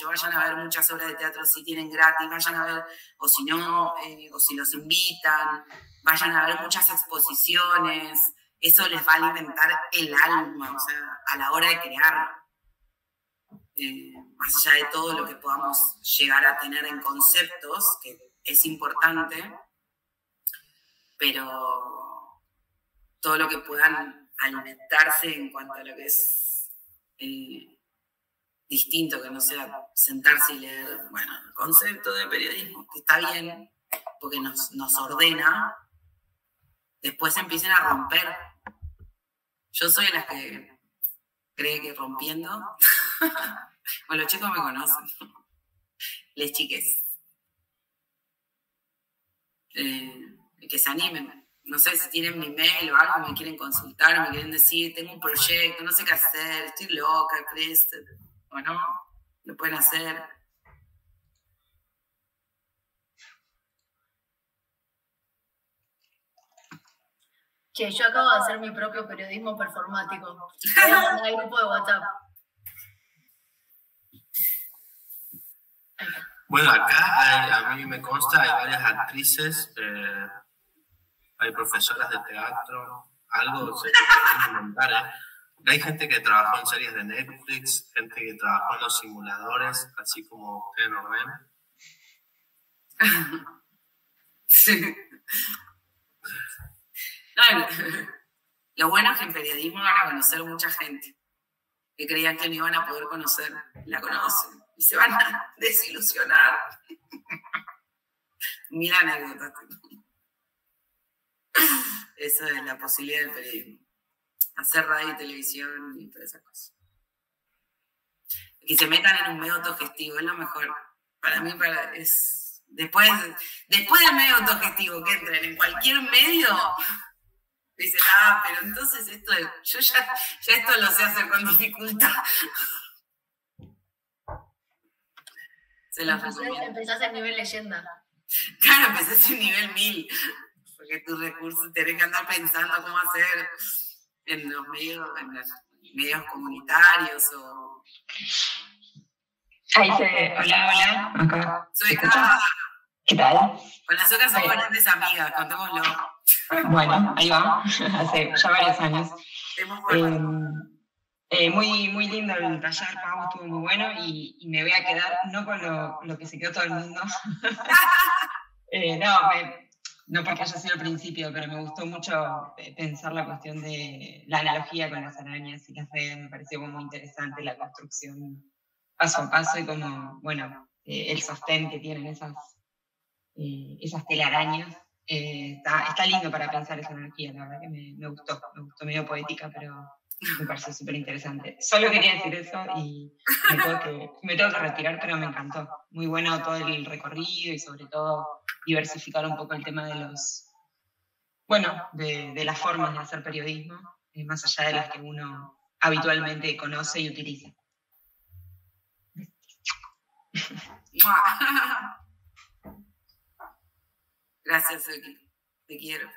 B: Vayan a ver muchas obras de teatro si tienen gratis, vayan a ver, o si no, o si los invitan, vayan a ver muchas exposiciones. Eso les va a alimentar el alma, o sea, a la hora de crear. Más allá de todo lo que podamos llegar a tener en conceptos, que es importante, pero todo lo que puedan alimentarse en cuanto a lo que es distinto, que no sea sentarse y leer, bueno, el concepto de periodismo, que está bien, porque nos ordena, después empiecen a romper. Yo soy de las que cree que rompiendo... Bueno, los chicos me conocen. Les chiques. Que se animen. No sé si tienen mi mail o algo, me quieren consultar, o me quieren decir, tengo un proyecto, no sé qué hacer, estoy loca, bueno, lo pueden hacer.
K: Che, yo acabo de hacer mi propio periodismo performático. En el grupo de WhatsApp.
A: Bueno, acá a mí me consta, hay varias actrices, hay profesoras de teatro, algo se puede inventar, Hay gente que trabajó en series de Netflix, gente que trabajó en los simuladores, así como ustedes nos ven.
B: Sí. Lo bueno es que en periodismo van a conocer mucha gente que creían que no iban a poder conocer, la conocen y se van a desilusionar. Mil anécdotas. Esa es la posibilidad del periodismo. Hacer radio y televisión y todas esas cosas. Que se metan en un medio autogestivo es lo mejor. Para mí es... Después del medio autogestivo, que entren en cualquier medio, dicen, pero entonces esto yo ya esto lo sé hacer con dificultad. Se las recomiendo.
K: Empezás en nivel leyenda.
B: Claro, empezás en nivel 1000. Porque tus recursos tenés que andar pensando cómo hacer en los medios comunitarios o...
Q: Ahí hola, acá.
B: Sueca.
Q: ¿Qué tal?
B: Con las Suecas somos grandes amigas, contémoslo.
Q: Bueno, ahí va, hace ya varios años. Muy lindo el taller, Pau, estuvo muy bueno y me voy a quedar, no con lo que se quedó todo el mundo. No porque haya sido el principio, pero me gustó mucho pensar la cuestión de la analogía con las arañas y las redes. Me pareció muy interesante la construcción paso a paso y como, bueno, el sostén que tienen esas telarañas. Está lindo para pensar esa analogía, la verdad que me gustó medio poética, pero me pareció súper interesante. Solo quería decir eso y me tengo que retirar, pero me encantó. Muy bueno todo el recorrido y sobre todo diversificar un poco el tema de de las formas de hacer periodismo, más allá de las que uno habitualmente conoce y utiliza.
B: Gracias, Sueki. Te quiero.